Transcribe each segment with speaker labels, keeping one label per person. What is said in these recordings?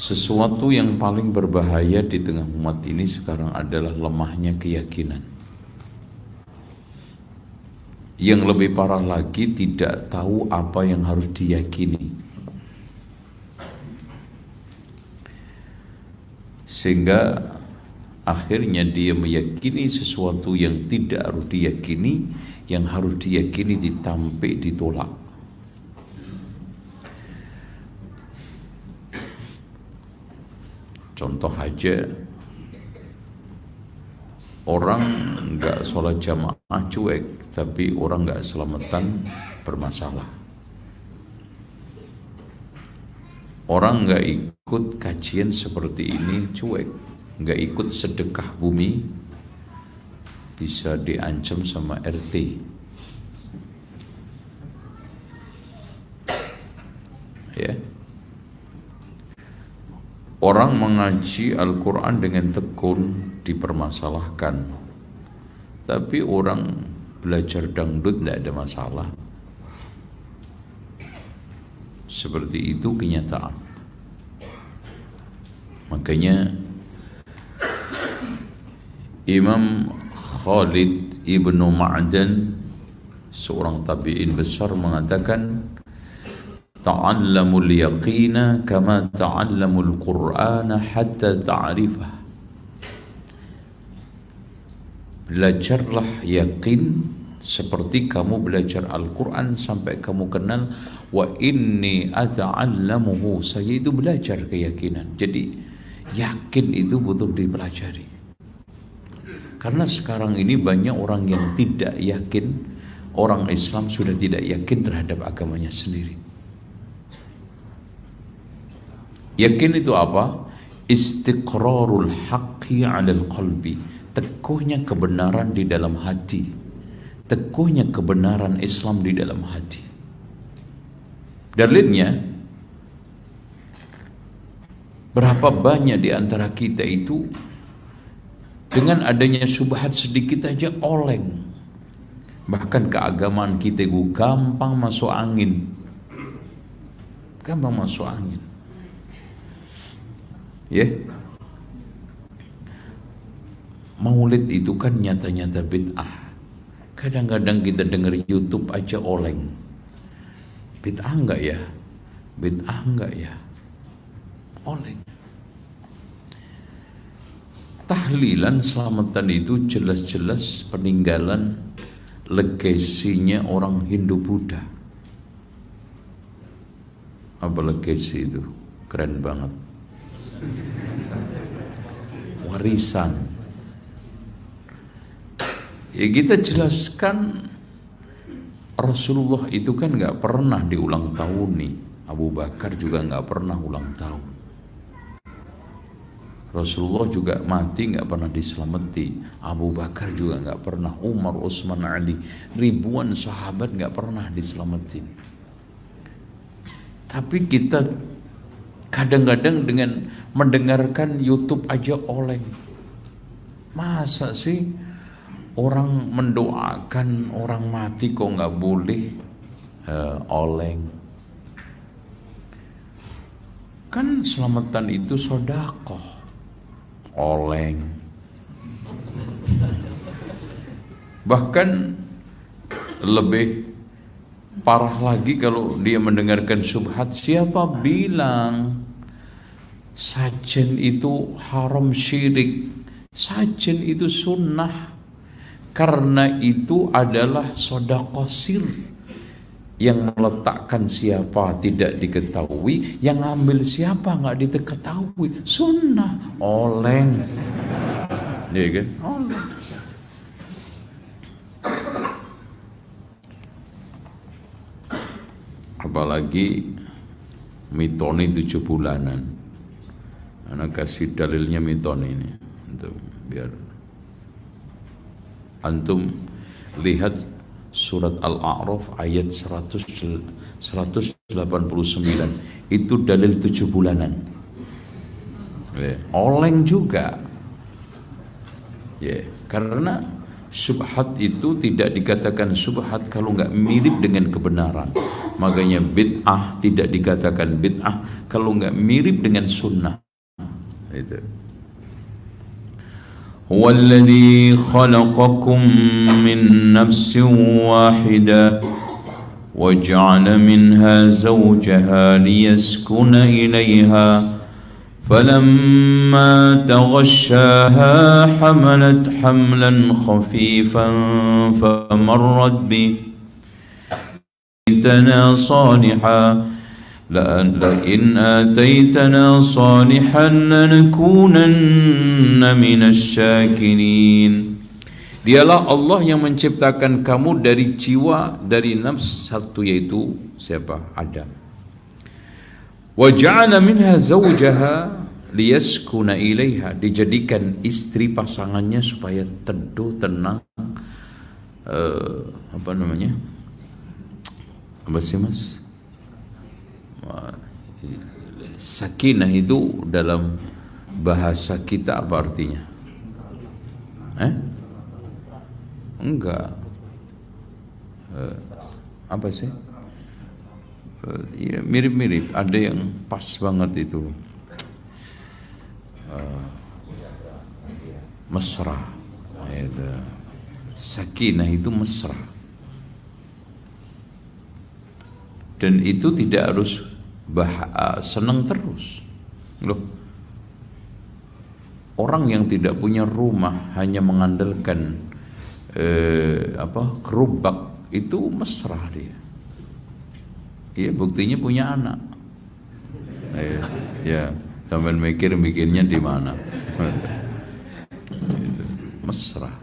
Speaker 1: Sesuatu yang paling berbahaya di tengah umat ini sekarang adalah lemahnya keyakinan. Yang lebih parah lagi, tidak tahu apa yang harus diyakini. Sehingga akhirnya dia meyakini sesuatu yang tidak harus diyakini, yang harus diyakini ditampik, ditolak. Contoh aja, orang nggak sholat jamaah cuek, tapi orang nggak selamatan bermasalah. Orang nggak ikut kajian seperti ini cuek, nggak ikut sedekah bumi bisa diancam sama RT. Ya. Orang mengaji Al-Quran dengan tekun dipermasalahkan, tapi orang belajar dangdut tidak ada masalah. Seperti itu kenyataan. Makanya Imam Khalid ibnu Ma'dan, seorang tabi'in besar, mengatakan, ta'allamul yaqina kama ta'allamul qur'ana hatta ta'rifah. Belajarlah yakin seperti kamu belajar Al-Quran sampai kamu kenal. Wa inni ata'allamuhu, saya itu belajar keyakinan. Jadi yakin itu butuh dipelajari. Karena sekarang ini banyak orang yang tidak yakin. Orang Islam sudah tidak yakin terhadap agamanya sendiri. Yakin itu apa? Istiqrarul haqqi 'alal qalbi. Teguhnya kebenaran di dalam hati. Teguhnya kebenaran Islam di dalam hati. Dalilnya, berapa banyak di antara kita itu dengan adanya syubhat sedikit aja oleng. Bahkan keagamaan kita itu gampang masuk angin. Gampang masuk angin. Ya, Maulid itu kan nyata-nyata bid'ah. Kadang-kadang kita dengar YouTube aja oleng. Bid'ah enggak ya? Bid'ah enggak ya? Oleng. Tahlilan selamatan itu jelas-jelas peninggalan legasinya orang Hindu Buddha. Apa legasi itu? Keren banget. Warisan. Ya, kita jelaskan Rasulullah itu kan nggak pernah diulang tahun nih. Abu Bakar juga nggak pernah ulang tahun. Rasulullah juga mati nggak pernah diselamati. Abu Bakar juga nggak pernah. Umar, Utsman, Ali, ribuan sahabat nggak pernah diselamati. Tapi kita kadang-kadang dengan mendengarkan YouTube aja oleng. Masa sih orang mendoakan orang mati kok nggak boleh oleng? Kan selamatan itu sedekah, oleng. Bahkan lebih parah lagi kalau dia mendengarkan syubhat. Siapa bilang sajen itu haram, syirik? Sajen itu sunnah. Karena itu adalah sedekah sir. Yang meletakkan siapa tidak diketahui, yang ambil siapa nggak diketahui. Sunnah, oleng. Ya kan? Oleng. Apalagi mitoni 7 bulanan. Anak kasih dalilnya mitoni ini. Untuk biar antum lihat surat Al-A'raf ayat 189. Itu dalil 7 bulanan. Oleng juga. Karena syubhat itu tidak dikatakan syubhat kalau nggak mirip dengan kebenaran. Makanya bid'ah tidak dikatakan bid'ah kalau nggak mirip dengan sunnah. Itu. Huwallazi khalaqakum min nafsin wahidah wa ja'ala minha zawjaha liyaskuna ilaiha فلما تغشاها حملت حملا خفيفا فمرت به آتيتنا صالحا لئن آتيتنا صالحا لنكونن من الشاكرين. Dialah Allah yang menciptakan kamu dari jiwa, dari nafs satu, yaitu siapa? Adam. Wa ja'ala minha zawjaha liyaskuna ilaiha, dijadikan istri pasangannya supaya teduh, tenang, apa namanya? Apa sih mas? Sakinah itu dalam bahasa kita apa artinya? Enggak. Apa sih? Ya mirip-mirip, ada yang pas banget itu. Mesra. Sakinah itu mesra. Dan itu tidak harus senang terus. Loh. Orang yang tidak punya rumah hanya mengandalkan gerobak itu mesra dia. Iya, buktinya punya anak. Ya, sambil mikirnya di mana. Mesra.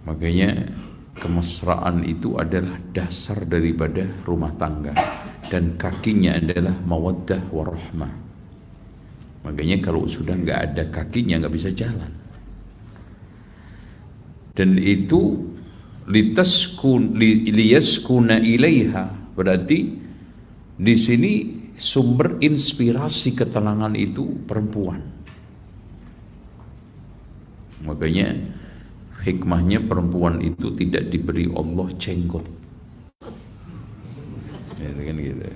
Speaker 1: Makanya kemesraan itu adalah dasar daripada rumah tangga, dan kakinya adalah mawaddah warahmah. Makanya kalau sudah nggak ada kakinya nggak bisa jalan. Dan itu liyaskuna ilaiha, berarti di sini sumber inspirasi ketenangan itu perempuan. Makanya hikmahnya perempuan itu tidak diberi Allah jenggot. Ya, kan gitu.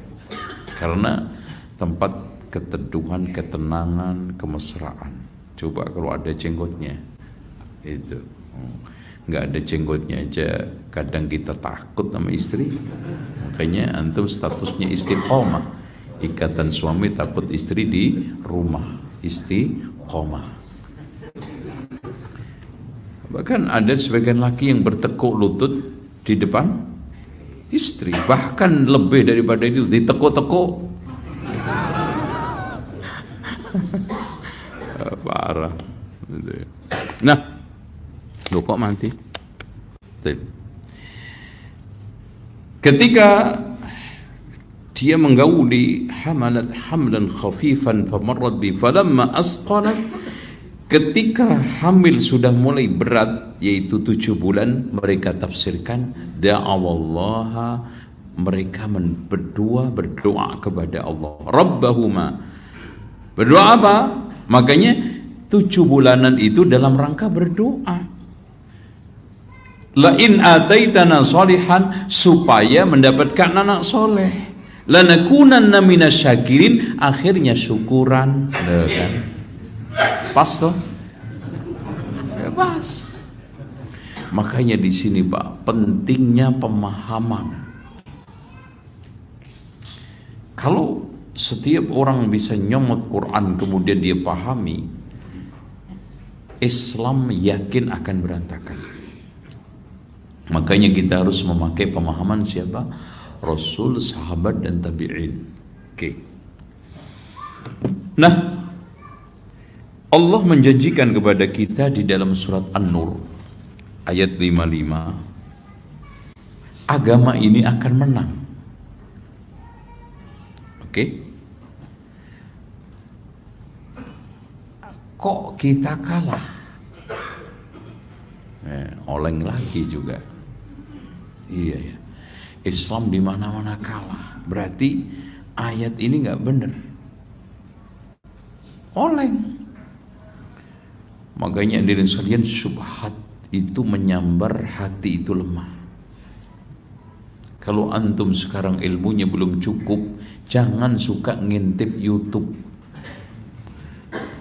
Speaker 1: Karena tempat keteduhan, ketenangan, kemesraan. Coba kalau ada jenggotnya, itu. Nggak ada jenggotnya aja kadang kita takut sama istri. Makanya antum statusnya istiqomah, ikatan suami takut istri di rumah, istiqomah. Bahkan ada sebagian laki yang bertekuk lutut di depan istri, bahkan lebih daripada itu, ditekuk-tekuk. Parah. Nah, lo kok mati? Ketika dia menggauli hamalat hamlan khafifan famarrat bi falamma asqalat, ketika hamil sudah mulai berat, yaitu 7 bulan, mereka tafsirkan da'awallaha, mereka berdoa kepada Allah, rabbahuma, berdoa apa? Makanya 7 bulanan itu dalam rangka berdoa. La in ataitana salihan, supaya mendapatkan anak soleh. Lanakunanna minasyakirin, akhirnya syukuran. Kan? Pas toh? Ya, pas. Makanya di sini Pak, pentingnya pemahaman. Kalau setiap orang bisa nyomot Quran kemudian dia pahami, Islam yakin akan berantakan. Makanya kita harus memakai pemahaman siapa? Rasul, sahabat, dan tabi'in. Oke. Nah, Allah menjanjikan kepada kita di dalam surat An-Nur ayat 55, agama ini akan menang. Oke. Kok kita kalah? Oleng lagi juga. Iya ya. Islam di mana-mana kalah. Berarti ayat ini nggak benar. Oleng. Makanya dari sekalian, syubhat itu menyambar hati itu lemah. Kalau antum sekarang ilmunya belum cukup, jangan suka ngintip YouTube.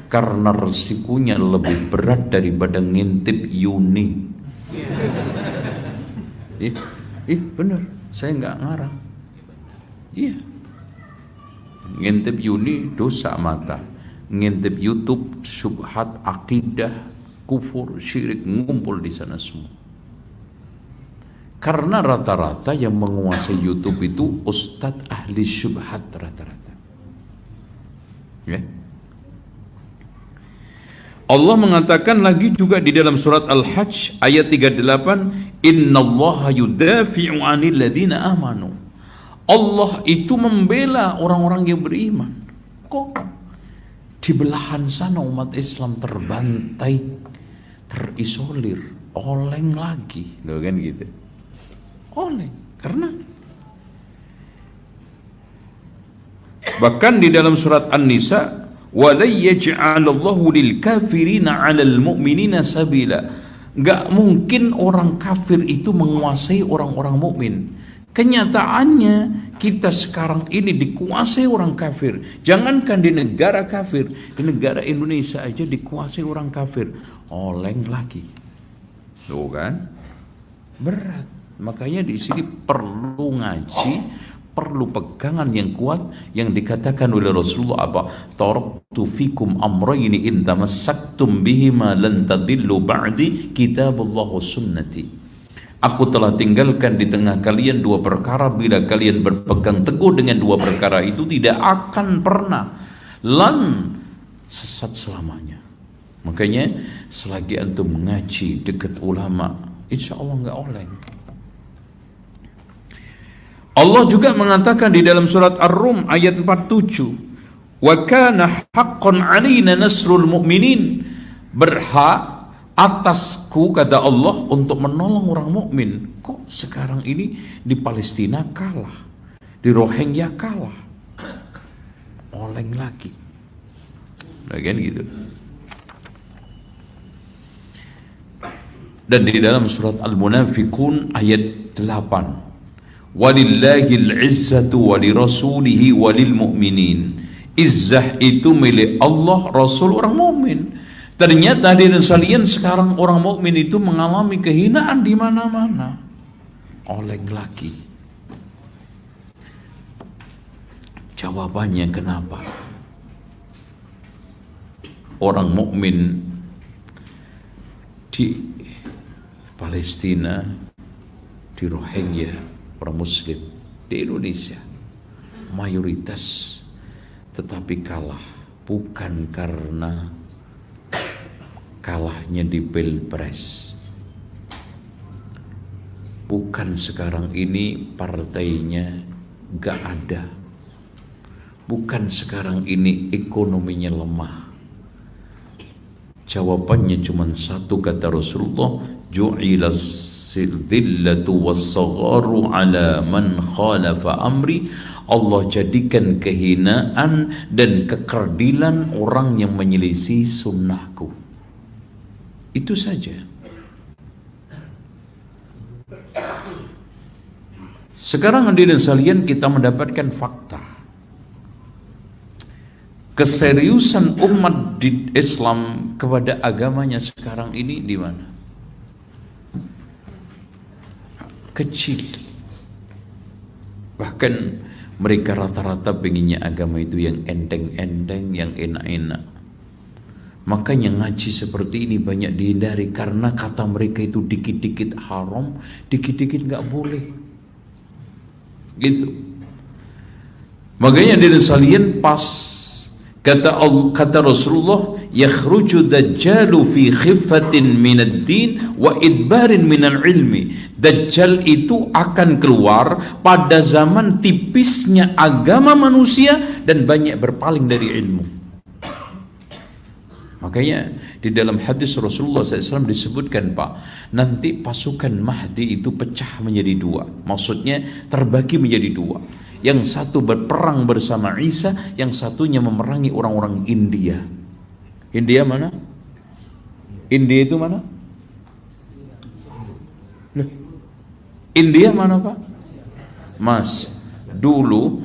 Speaker 1: Karena resikonya lebih berat daripada ngintip Yuni. Bener, saya nggak ngarang. Iya. Ngintip Yuni dosa mata. Ngintip YouTube syubhat, akidah, kufur, syirik ngumpul di sana semua. Karena rata-rata yang menguasai YouTube itu ustadz ahli syubhat rata-rata. Ya. Allah mengatakan lagi juga di dalam surat Al-Hajj ayat 38, innallaha yudafi'u 'anil ladzina amanu. Allah itu membela orang-orang yang beriman. Kok di belahan sana umat Islam terbantai, terisolir, oleng lagi, loh kan gitu. Oleng, karena bahkan di dalam surat An-Nisa, وَلَنْ يَجْعَلَ اللَّهُ لِلْكَافِرِينَ عَلَى الْمُؤْمِنِينَ سَبِيلًا. Gak mungkin orang kafir itu menguasai orang-orang mukmin. Kenyataannya kita sekarang ini dikuasai orang kafir. Jangankan di negara kafir, di negara Indonesia aja dikuasai orang kafir. Oleng lagi, tuh kan? Berat. Makanya di sini perlu ngaji, perlu pegangan yang kuat yang dikatakan oleh Rasulullah apa? Taraktu fikum amrayni in tamassaktum bihima lan tadillu ba'di kitabullah wa sunnati. Aku telah tinggalkan di tengah kalian dua perkara, bila kalian berpegang teguh dengan dua perkara itu tidak akan pernah sesat selamanya. Makanya selagi antum mengaji dekat ulama, insya Allah nggak oleng. Allah juga mengatakan di dalam surat Ar-Rum ayat 47, wa kana haqqan 'alaina nasrul mu'minin. Berhak atasku, kata Allah, untuk menolong orang mukmin. Kok sekarang ini di Palestina kalah, di Rohingya kalah, oleng lagi, kan gitu. Dan di dalam surat Al-Munafiqun ayat 8, walillahil izzatu walirasulihi walil mu'minin. Izzah itu milik Allah, Rasul, orang mukmin. Ternyata hadirin sekalian sekarang orang mukmin itu mengalami kehinaan di mana-mana. Oleng lagi. Jawabannya kenapa? Orang mukmin di Palestina, di Rohingya, orang muslim di Indonesia mayoritas, tetapi kalah bukan karena kalahnya di pilpres, bukan sekarang ini partainya gak ada, bukan sekarang ini ekonominya lemah. Jawabannya cuma satu, kata Rasulullah, ju'ilas dhillatu was-sagharu ala man khalafa amri. Allah jadikan kehinaan dan kekerdilan orang yang menyelisih sunnahku. Itu saja. Sekarang hadirin sekalian, kita mendapatkan fakta. Keseriusan umat di Islam kepada agamanya sekarang ini di mana? Kecil. Bahkan mereka rata-rata pengennya agama itu yang enteng-enteng, yang enak-enak. Makanya ngaji seperti ini banyak dihindari, karena kata mereka itu dikit-dikit haram, dikit-dikit gak boleh. Gitu. Makanya dari salian pas kata Rasulullah, yakhruju dajjalu fi khiffatin minad din wa idbarin minal ilmi. Dajjal itu akan keluar pada zaman tipisnya agama manusia dan banyak berpaling dari ilmu. Makanya di dalam hadis Rasulullah SAW disebutkan, Pak, nanti pasukan Mahdi itu pecah menjadi dua. Maksudnya terbagi menjadi dua. Yang satu berperang bersama Isa, yang satunya memerangi orang-orang India. India mana? India itu mana? Loh, India mana, Pak? Mas, dulu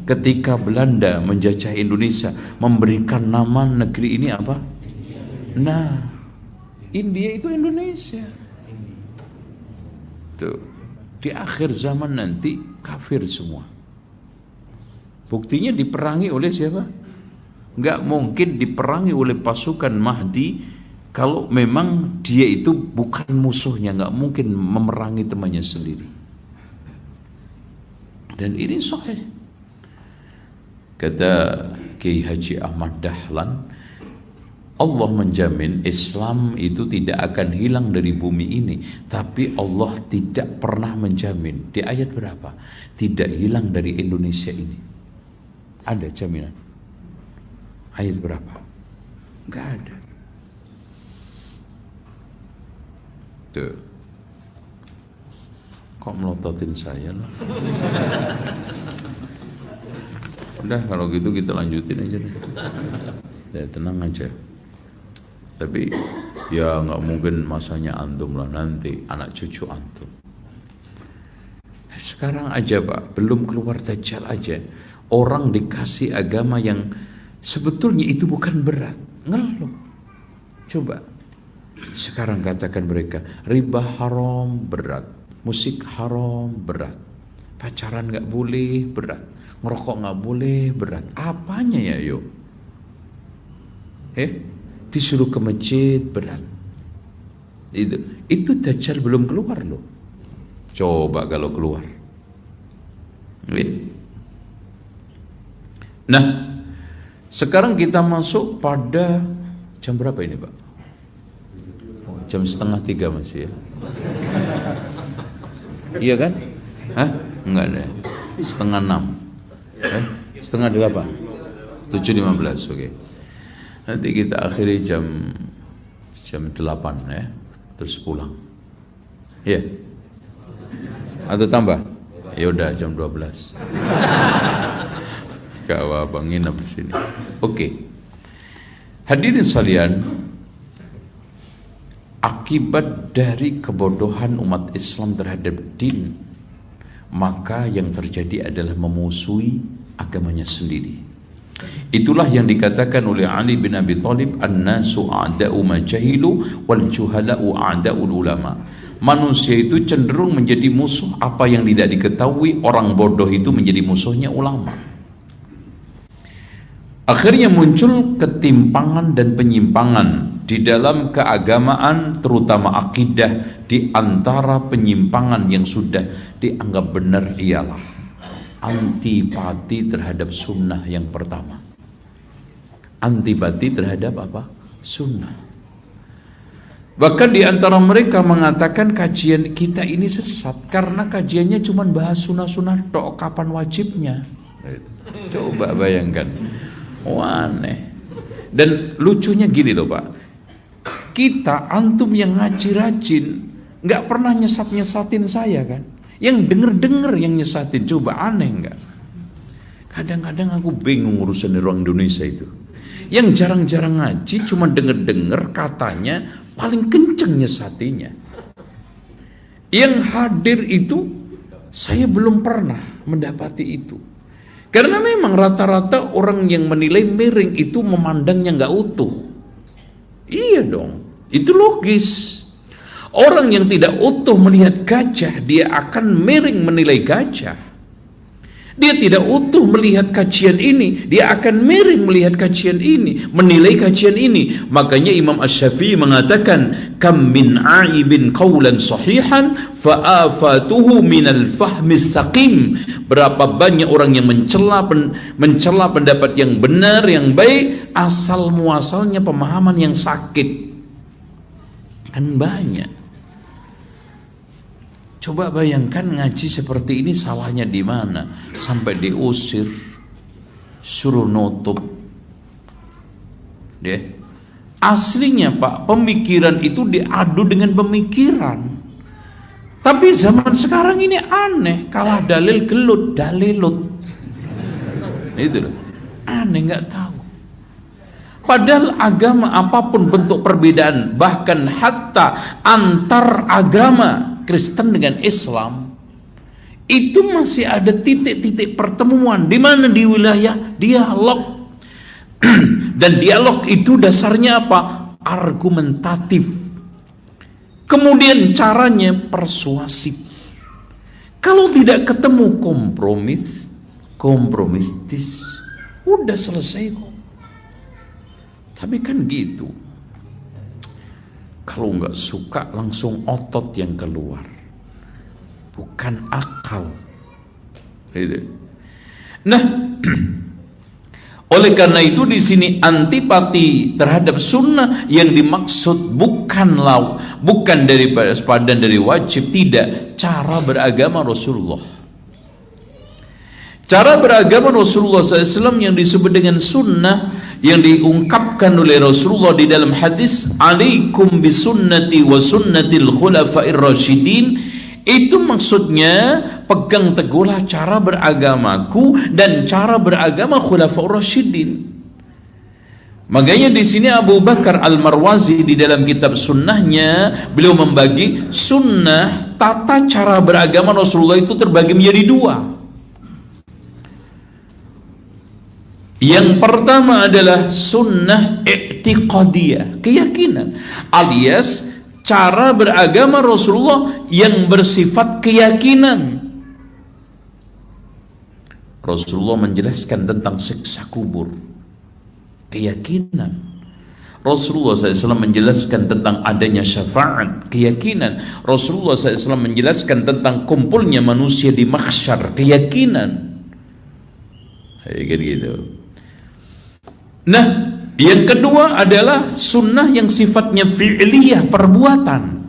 Speaker 1: ketika Belanda menjajah Indonesia, memberikan nama negeri ini apa? Nah, India itu Indonesia. Tuh, di akhir zaman nanti kafir semua. Buktinya diperangi oleh siapa? Nggak mungkin diperangi oleh pasukan Mahdi kalau memang dia itu bukan musuhnya. Nggak mungkin memerangi temannya sendiri. Dan ini sahih. Kata Kiai Haji Ahmad Dahlan, Allah menjamin Islam itu tidak akan hilang dari bumi ini, tapi Allah tidak pernah menjamin. Di ayat berapa? Tidak hilang dari Indonesia ini. Ada jaminan? Ayat berapa? Enggak ada. Tuh. Kok melototin saya lah? Udah, kalau gitu kita lanjutin aja deh. Ya, tenang aja. Tapi ya nggak mungkin masanya antum lah, nanti anak cucu antum. Sekarang aja Pak, belum keluar Dajjal aja, orang dikasih agama yang sebetulnya itu bukan berat, ngeluh. Coba sekarang katakan mereka, riba haram berat, musik haram berat, pacaran nggak boleh berat, ngerokok nggak boleh berat. Apanya ya yuk? Disuruh ke masjid berat. Itu Dajjal belum keluar loh. Coba kalau keluar. Nah, sekarang kita masuk pada jam berapa ini Pak? Oh, jam 2:30 masih ya? Iya kan? Hah? Enggak ada. 5:30. 5:30. 7:15, oke. Nanti kita akhiri jam 8 ya, terus pulang. Ya. Atau tambah? Ya udah jam 12. Gak apa-apa, nginep di sini. Oke. Hadirin sekalian, akibat dari kebodohan umat Islam terhadap din, maka yang terjadi adalah memusuhi agamanya sendiri. Itulah yang dikatakan oleh Ali bin Abi Thalib, an-nasu a'da'u ma jahilu wal juhala'u a'da'ul ulama. Manusia itu cenderung menjadi musuh apa yang tidak diketahui, orang bodoh itu menjadi musuhnya ulama. Akhirnya muncul ketimpangan dan penyimpangan di dalam keagamaan, terutama akidah. Di antara penyimpangan yang sudah dianggap benar ialah antipati terhadap sunnah yang pertama. Antipati terhadap apa? Sunnah. Bahkan di antara mereka mengatakan kajian kita ini sesat karena kajiannya cuma bahas sunnah-sunnah tok, kapan wajibnya. Coba bayangkan. Aneh. Dan lucunya gini loh Pak, kita antum yang ngaji rajin nggak pernah nyesat-nyesatin saya kan, yang denger yang nyesatin. Coba aneh nggak? Kadang-kadang aku bingung urusan orang Indonesia itu, yang jarang-jarang ngaji cuma denger katanya paling kenceng nyesatinya. Yang hadir itu saya belum pernah mendapati itu. Karena memang rata-rata orang yang menilai miring itu memandangnya nggak utuh. Iya dong, itu logis. Orang yang tidak utuh melihat gajah, dia akan miring menilai gajah. Dia tidak utuh melihat kajian ini, dia akan miring melihat kajian ini, menilai kajian ini. Makanya Imam Asy-Syafi'i mengatakan, kam min aibin qawlan sahihan fa'afatuhu minal fahmi saqim. Berapa banyak orang yang mencela pendapat yang benar, yang baik, asal muasalnya pemahaman yang sakit. Kan banyak. Coba bayangkan ngaji seperti ini salahnya di mana? Sampai diusir, suruh nutup. Deh. Aslinya Pak, pemikiran itu diadu dengan pemikiran. Tapi zaman sekarang ini aneh, kalah dalil gelut, dalilut. Itu loh. Aneh, nggak tahu. Padahal agama apapun bentuk perbedaan, bahkan hatta antar agama Kristen dengan Islam, itu masih ada titik-titik pertemuan di mana di wilayah dialog. Dan dialog itu dasarnya apa? Argumentatif. Kemudian caranya persuasif. Kalau tidak ketemu kompromistis, udah selesai kok. Tapi kan gitu. Kalau nggak suka langsung otot yang keluar, bukan akal. Gitu. Nah, oleh karena itu di sini antipati terhadap sunnah yang dimaksud bukan daripada sepadan dari wajib, tidak, cara beragama Rasulullah. Cara beragama Rasulullah SAW yang disebut dengan sunnah yang diungkapkan oleh Rasulullah di dalam hadis alaikum bisunnati wa sunnatil khulafair rasyidin, itu maksudnya pegang teguhlah cara beragamaku dan cara beragama khulafaur rasyidin. Makanya di sini Abu Bakar Al-Marwazi di dalam kitab sunnahnya beliau membagi sunnah, tata cara beragama Rasulullah itu terbagi menjadi dua. Yang pertama adalah sunnah i'tiqadiyah, keyakinan, alias cara beragama Rasulullah yang bersifat keyakinan. Rasulullah menjelaskan tentang siksa kubur, keyakinan. Rasulullah SAW menjelaskan tentang adanya syafaat, keyakinan. Rasulullah SAW menjelaskan tentang kumpulnya manusia di mahsyar, keyakinan. Kayak gitu. Nah, yang kedua adalah sunnah yang sifatnya fi'liyah, perbuatan.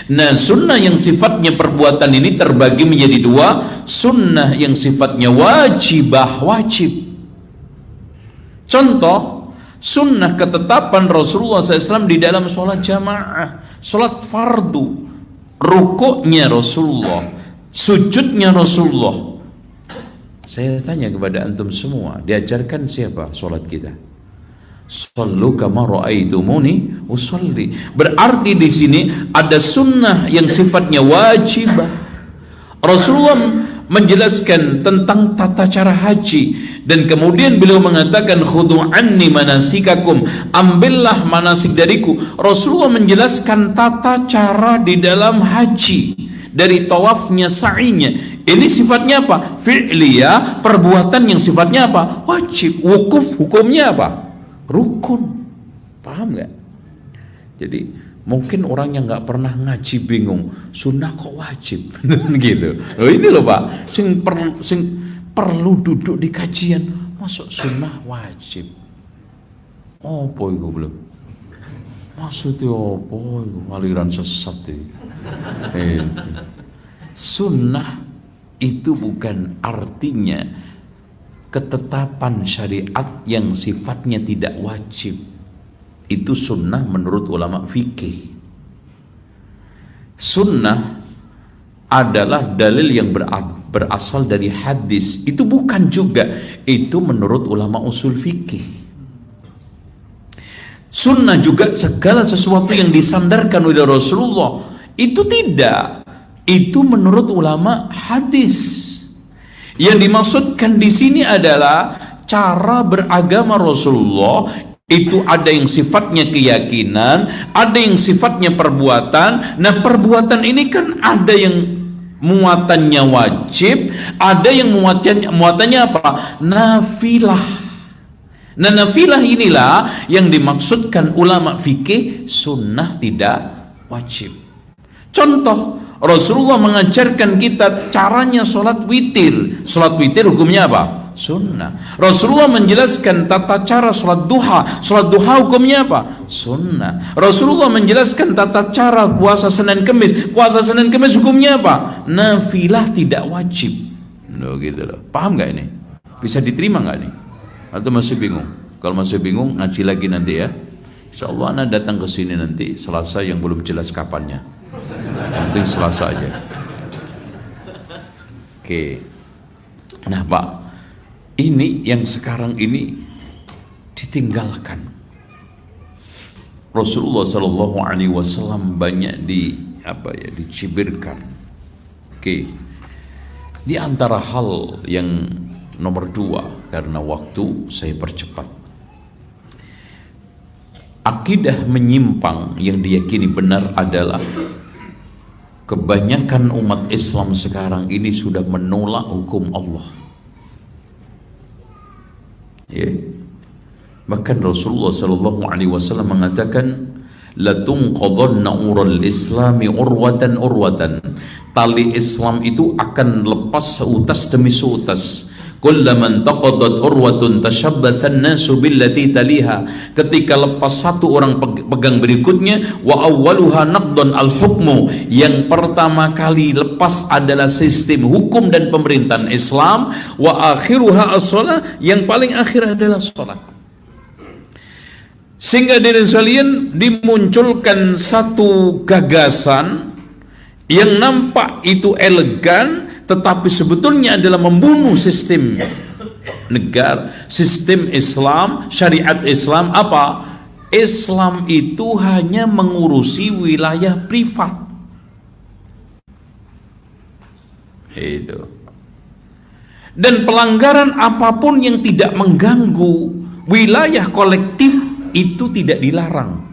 Speaker 1: Nah, sunnah yang sifatnya perbuatan ini terbagi menjadi dua. Sunnah yang sifatnya wajibah, wajib. Contoh, sunnah ketetapan Rasulullah SAW di dalam sholat jamaah, sholat fardu, rukuknya Rasulullah, sujudnya Rasulullah. Saya tanya kepada antum semua, diajarkan siapa sholat kita? Shallu kama ra'aitumuni usolli. Berarti di sini ada sunnah yang sifatnya wajibah. Rasulullah menjelaskan tentang tata cara haji, dan kemudian beliau mengatakan khudhu anni manasikakum, ambillah manasik dariku. Rasulullah menjelaskan tata cara di dalam haji, dari tawafnya, sa'inya. Ini sifatnya apa? Fi'liyah, perbuatan yang sifatnya apa? Wajib. Wukuf hukumnya apa? Rukun. Paham nggak? Jadi mungkin orang yang nggak pernah ngaji bingung, sunnah kok wajib? Gitu. Oh, ini loh Pak, sing perlu duduk di kajian, masuk sunnah wajib. Apa itu belum? Maksudnya apa itu? Aliran sesat itu. Sunnah itu bukan artinya ketetapan syariat yang sifatnya tidak wajib. Itu sunnah menurut ulama fikih. Sunnah adalah dalil yang berasal dari hadis. Itu bukan juga, itu menurut ulama usul fikih. Sunnah juga segala sesuatu yang disandarkan oleh Rasulullah, itu tidak. Itu menurut ulama hadis. Yang dimaksudkan di sini adalah cara beragama Rasulullah itu ada yang sifatnya keyakinan, ada yang sifatnya perbuatan. Nah, perbuatan ini kan ada yang muatannya wajib, ada yang muatannya apa? Nafilah. Nah, nafilah inilah yang dimaksudkan ulama fikih sunnah tidak wajib. Contoh, Rasulullah mengajarkan kita caranya sholat witir. Sholat witir hukumnya apa? Sunnah. Rasulullah menjelaskan tata cara sholat duha. Sholat duha hukumnya apa? Sunnah. Rasulullah menjelaskan tata cara puasa Senin Kemis. Puasa Senin Kemis hukumnya apa? Nafilah, tidak wajib. Loh, gitu loh. Paham gak ini? Bisa diterima gak nih? Atau masih bingung? Kalau masih bingung, ngaji lagi nanti ya. Insyaallah Anda datang ke sini nanti Selasa yang belum jelas kapannya. Yang penting Selasa aja. Oke. Nah Pak, ini yang sekarang ini ditinggalkan. Rasulullah SAW banyak dicibirkan, Oke. Di antara hal yang nomor 2, karena waktu saya percepat. Akidah menyimpang yang diyakini benar adalah kebanyakan umat Islam sekarang ini sudah menolak hukum Allah. Ya. Bahkan Rasulullah sallallahu alaihi wasallam mengatakan, la tunqadhanna ural islami urwatan urwatan. Tali Islam itu akan lepas seutas demi seutas. Kullaman taqadat urwatun tashabbathan nasu billati taliha. Ketika lepas satu orang pegang berikutnya, wa awwaluha naqdan al-hukmu. Yang pertama kali lepas adalah sistem hukum dan pemerintahan Islam, wa akhiruha as-shalah, yang paling akhir adalah salat. Sehingga dari sekalian dimunculkan satu gagasan yang nampak itu elegan, tetapi sebetulnya adalah membunuh sistem negara, sistem Islam, syariat Islam. Apa? Islam itu hanya mengurusi wilayah privat. Itu. Dan pelanggaran apapun yang tidak mengganggu wilayah kolektif itu tidak dilarang.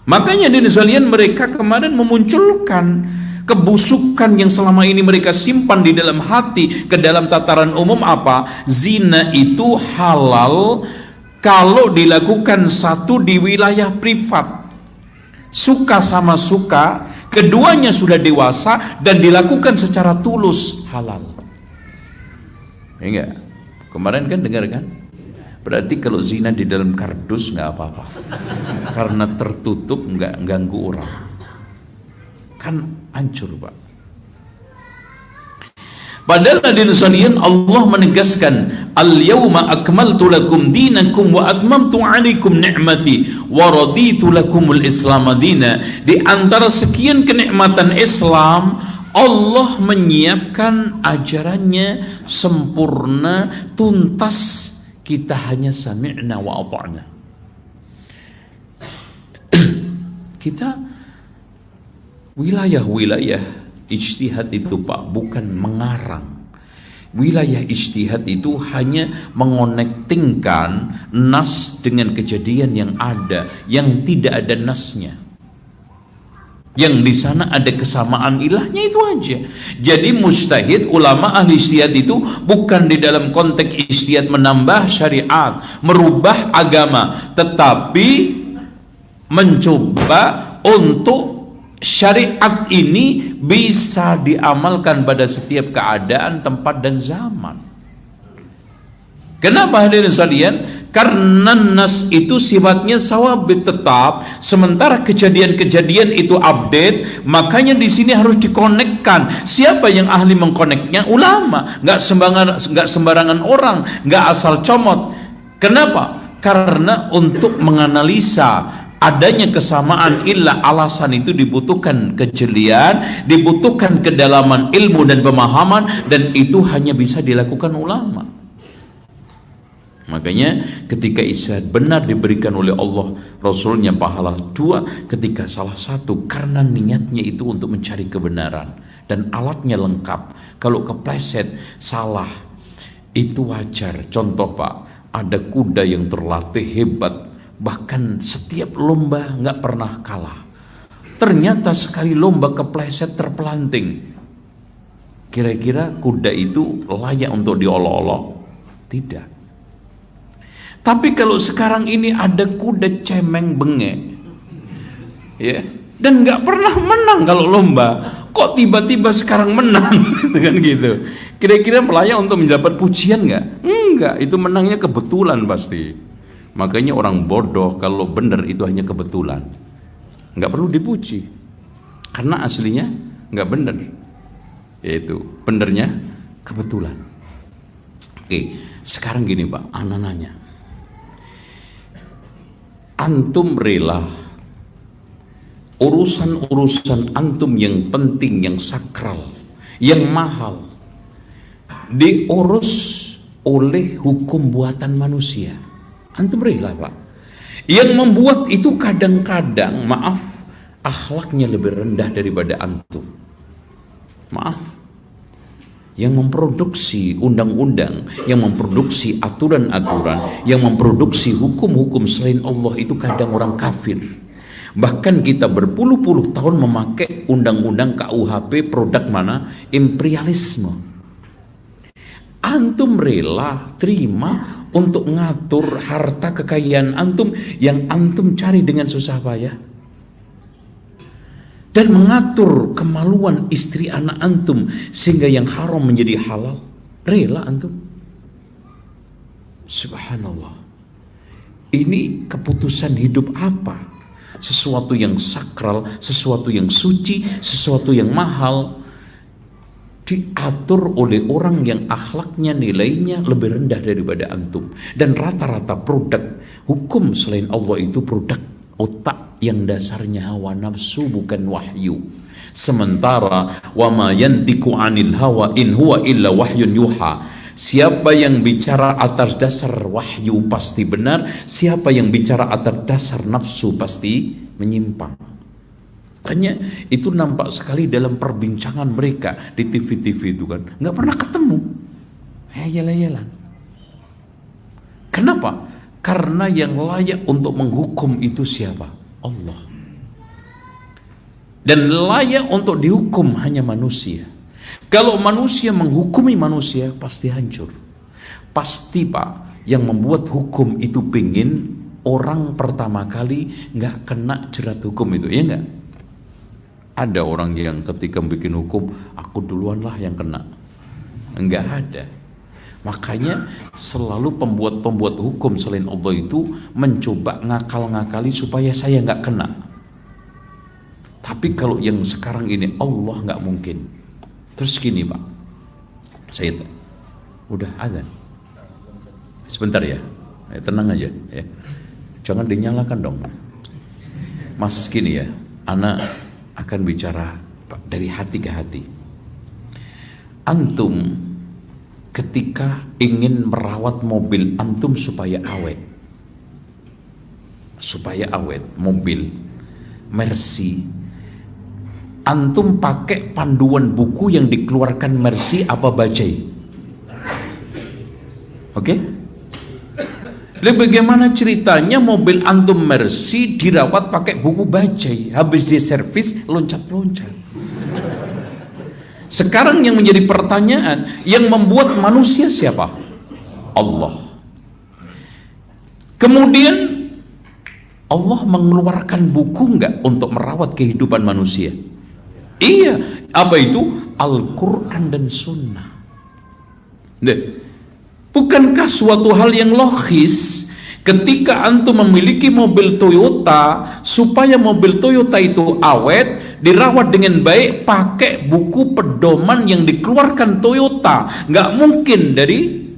Speaker 1: Makanya di sekalian mereka kemarin memunculkan kebusukan yang selama ini mereka simpan di dalam hati ke dalam tataran umum. Apa? Zina itu halal kalau dilakukan satu di wilayah privat, suka sama suka, keduanya sudah dewasa dan dilakukan secara tulus, halal. Enggak? Kemarin kan dengar kan? Berarti kalau zina di dalam kardus nggak apa-apa, karena tertutup, nggak ganggu orang. Kan hancur, Pak. Padahal hadirin sekalian, Allah menegaskan, al-yawma akmaltu lakum dinakum wa atmamtu alaikum ni'mati wa raditu lakumul islam madina. Di antara sekian kenikmatan Islam, Allah menyiapkan ajarannya sempurna, tuntas. Kita hanya sami'na wa ata'na. Kita wilayah-wilayah ijtihad itu, Pak, bukan mengarang. Wilayah ijtihad itu hanya mengonektingkan nas dengan kejadian yang ada, yang tidak ada nasnya. Yang di sana ada kesamaan ilahnya, itu aja. Jadi mujtahid, ulama ahli ijtihad itu bukan di dalam konteks ijtihad menambah syariat, merubah agama, tetapi mencoba untuk syariat ini bisa diamalkan pada setiap keadaan, tempat dan zaman. Kenapa hadirin sekalian? Karena nas itu sifatnya sawabit, tetap, sementara kejadian-kejadian itu update. Makanya di sini harus dikonekkan. Siapa yang ahli mengkoneknya? Ulama. Nggak sembarangan orang, nggak asal comot. Kenapa? Karena untuk menganalisa adanya kesamaan ilah, alasan itu dibutuhkan kejelian, dibutuhkan kedalaman ilmu dan pemahaman, dan itu hanya bisa dilakukan ulama. Makanya ketika ijtihad benar diberikan oleh Allah, Rasulnya pahala 2, ketika salah satu karena niatnya itu untuk mencari kebenaran dan alatnya lengkap. Kalau kepleset, salah, itu wajar. Contoh, Pak, ada kuda yang terlatih hebat, bahkan setiap lomba nggak pernah kalah. Ternyata sekali lomba kepleset, terpelanting. Kira-kira kuda itu layak untuk diolok-olok? Tidak. Tapi kalau sekarang ini ada kuda cemeng bengek, ya, dan nggak pernah menang kalau lomba, kok tiba-tiba sekarang menang, dengan gitu. Kira-kira layak untuk mendapat pujian nggak? Enggak, itu menangnya kebetulan pasti. Makanya orang bodoh kalau benar itu hanya kebetulan, nggak perlu dipuji, karena aslinya nggak benar. Yaitu benernya kebetulan. Oke, sekarang gini, Pak, anak nanya. Antum rela urusan-urusan antum yang penting, yang sakral, yang mahal, diurus oleh hukum buatan manusia? Antum rela, Pak? Yang membuat itu kadang-kadang, maaf, akhlaknya lebih rendah daripada antum. Maaf, yang memproduksi undang-undang, yang memproduksi aturan-aturan, yang memproduksi hukum-hukum selain Allah itu kadang orang kafir. Bahkan kita berpuluh-puluh tahun memakai undang-undang KUHP produk mana? Imperialisme. Antum rela terima untuk ngatur harta kekayaan antum yang antum cari dengan susah payah, dan mengatur kemaluan istri anak antum sehingga yang haram menjadi halal. Rela antum? Subhanallah. Ini keputusan hidup apa? Sesuatu yang sakral, sesuatu yang suci, sesuatu yang mahal diatur oleh orang yang akhlaknya, nilainya lebih rendah daripada antum. Dan rata-rata produk hukum selain Allah itu produk otak yang dasarnya hawa nafsu, bukan wahyu. Sementara wa ma yantiqu 'anil hawa in huwa illa wahyun yuha. Siapa yang bicara atas dasar wahyu pasti benar, siapa yang bicara atas dasar nafsu pasti menyimpang. Makanya itu nampak sekali dalam perbincangan mereka di TV-TV itu kan, nggak pernah ketemu, yalan-yalan. Kenapa? Karena yang layak untuk menghukum itu siapa? Allah. Dan layak untuk dihukum hanya manusia. Kalau manusia menghukumi manusia pasti hancur. Pasti Pak, yang membuat hukum itu pingin orang pertama kali nggak kena jerat hukum itu, ya nggak? Ada orang yang ketika bikin hukum, aku duluan lah yang kena. Nggak ada. Makanya selalu pembuat-pembuat hukum selain Allah itu mencoba ngakal-ngakali supaya saya nggak kena. Tapi kalau yang sekarang ini Allah nggak mungkin. Terus gini Pak, saya udah azan. Sebentar ya, tenang aja ya. Jangan dinyalakan dong. Mas gini ya, anak akan bicara dari hati ke hati. Antum ketika ingin merawat mobil antum supaya awet, mobil Mercy, antum pakai panduan buku yang dikeluarkan Mercy apa Bajaj? Oke? Lalu bagaimana ceritanya mobil antum Mercy dirawat pakai buku Bajaj, habis diservis loncat-loncat? Sekarang yang menjadi pertanyaan, yang membuat manusia siapa? Allah. Kemudian Allah mengeluarkan buku enggak untuk merawat kehidupan manusia? Iya. Apa itu? Al-Quran dan Sunnah. Nah, bukankah suatu hal yang logis ketika antum memiliki mobil Toyota, supaya mobil Toyota itu awet, dirawat dengan baik, pakai buku pedoman yang dikeluarkan Toyota, nggak mungkin dari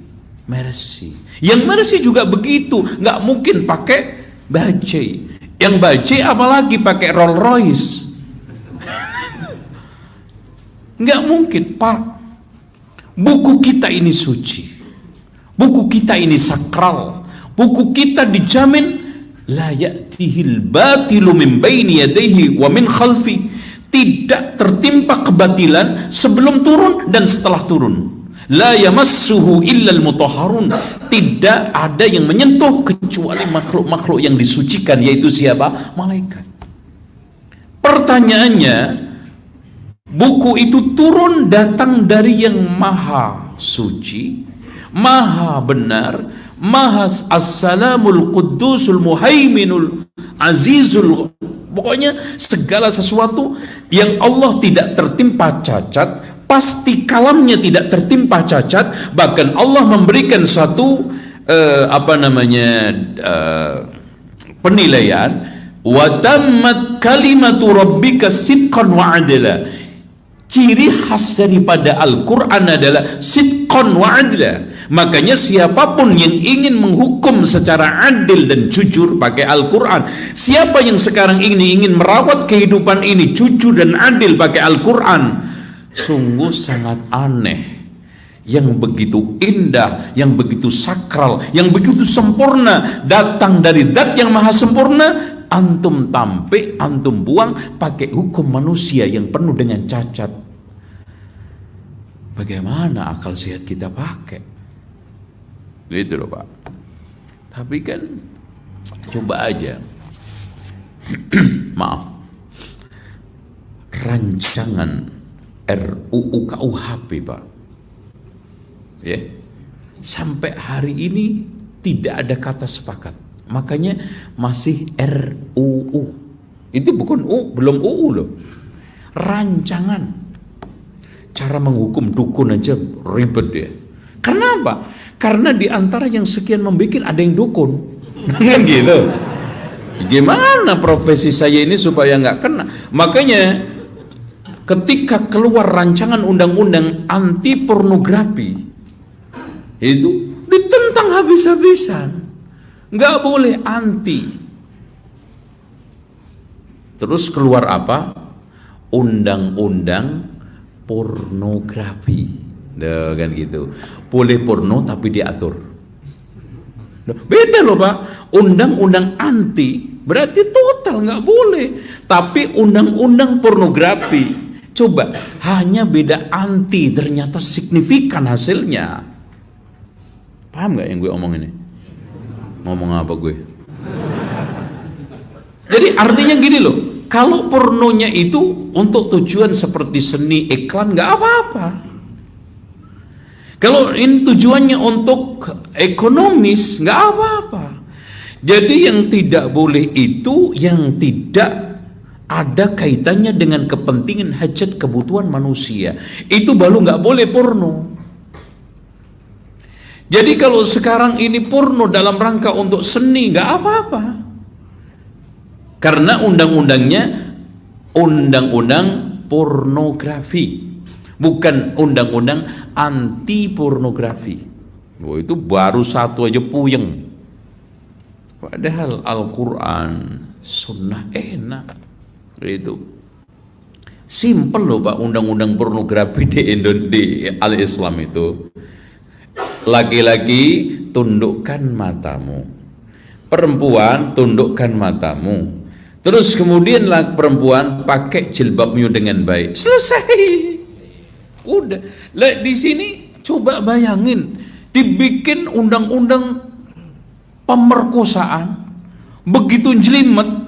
Speaker 1: Mercy. Yang Mercy juga begitu, nggak mungkin pakai Bajaj. Yang Bajaj apalagi pakai Rolls Royce. Nggak mungkin Pak. Buku kita ini suci, buku kita ini sakral, buku kita dijamin la ya'tihil batilu min baini yadayhi wa min khalfi, tidak tertimpa kebatilan sebelum turun dan setelah turun. La yamassuhu illal mutahharun, tidak ada yang menyentuh kecuali makhluk-makhluk yang disucikan, yaitu siapa? Malaikat. Pertanyaannya, buku itu turun datang dari yang maha suci, maha benar, maha as-salamul quddusul muhaiminul azizul, pokoknya segala sesuatu yang Allah tidak tertimpa cacat, pasti kalamnya tidak tertimpa cacat. Bahkan Allah memberikan satu penilaian, wa tammat kalimatu rabbika sidqan wa adla. Ciri khas daripada Al-Quran adalah sidqan wa adla. Makanya siapapun yang ingin menghukum secara adil dan jujur pakai Al-Quran, siapa yang sekarang ini ingin merawat kehidupan ini jujur dan adil pakai Al-Quran, sungguh sangat aneh. Yang begitu indah, yang begitu sakral, yang begitu sempurna, datang dari zat yang maha sempurna, antum tampik, antum buang pakai hukum manusia yang penuh dengan cacat. bagaimana akal sehat kita pakai? Gitu loh Pak. Tapi kan coba aja, maaf, rancangan RUU KUHP Pak, ya, sampai hari ini tidak ada kata sepakat. Makanya masih RUU. Itu bukan belum UU loh. Rancangan. Cara menghukum dukun aja ribet ya. Kenapa? Karena di antara yang sekian membikin ada yang dukun. Kan gitu. Gimana profesi saya ini supaya nggak kena? Makanya ketika keluar rancangan undang-undang anti pornografi, itu ditentang habis-habisan. Nggak boleh anti. Terus keluar apa? Undang-undang pornografi. Nah, kan gitu. Boleh porno tapi diatur. Beda loh Pak. Undang-undang anti berarti total nggak boleh. Tapi undang-undang pornografi, coba, hanya beda anti, ternyata signifikan hasilnya. Paham nggak yang gue omong ini? Ngomong apa gue? Jadi artinya gini loh, kalau pornonya itu untuk tujuan seperti seni, iklan, nggak apa-apa. Kalau ini tujuannya untuk ekonomis, nggak apa-apa. Jadi yang tidak boleh itu yang tidak ada kaitannya dengan kepentingan hajat kebutuhan manusia. Itu baru nggak boleh porno. Jadi kalau sekarang ini porno dalam rangka untuk seni, nggak apa-apa. Karena undang-undangnya undang-undang pornografi, bukan undang-undang anti pornografi. Oh, itu baru satu aja puyeng. Padahal Al-Quran, sunnah enak. Itu simple loh Pak, undang-undang pornografi di Indonesia, Al-Islam itu. Laki-laki tundukkan matamu, perempuan tundukkan matamu. Terus kemudian perempuan pakai jilbabmu dengan baik. Selesai. Udah. Lah di sini coba bayangin, dibikin undang-undang pemerkosaan begitu jelimet,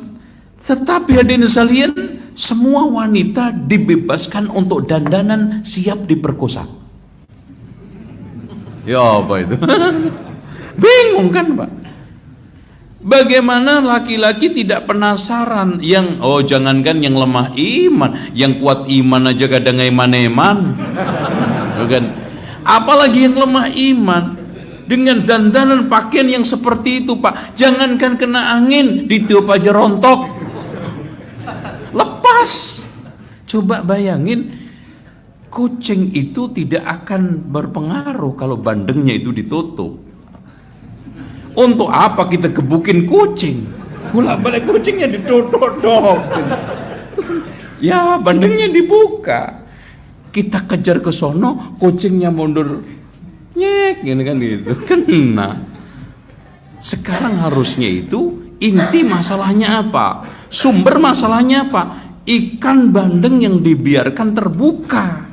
Speaker 1: tetapi hadirin sekalian, semua wanita dibebaskan untuk dandanan siap diperkosa. Ya apa itu? Bingung kan Pak? Bagaimana laki-laki tidak penasaran yang, oh jangankan yang lemah iman, yang kuat iman aja kadang eman-eman. Bukan. Apalagi yang lemah iman dengan dandanan pakaian yang seperti itu Pak. Jangankan kena angin, ditiup aja rontok. Lepas. Coba bayangin, kucing itu tidak akan berpengaruh kalau bandengnya itu ditutup. Untuk apa kita gebukin kucing? Bolak-balik kucingnya ditutup. Ya, bandengnya dibuka. Kita kejar ke sono, kucingnya mundur. Nyek, gini kan gitu. Kena. Sekarang harusnya itu inti masalahnya apa? Sumber masalahnya apa? Ikan bandeng yang dibiarkan terbuka.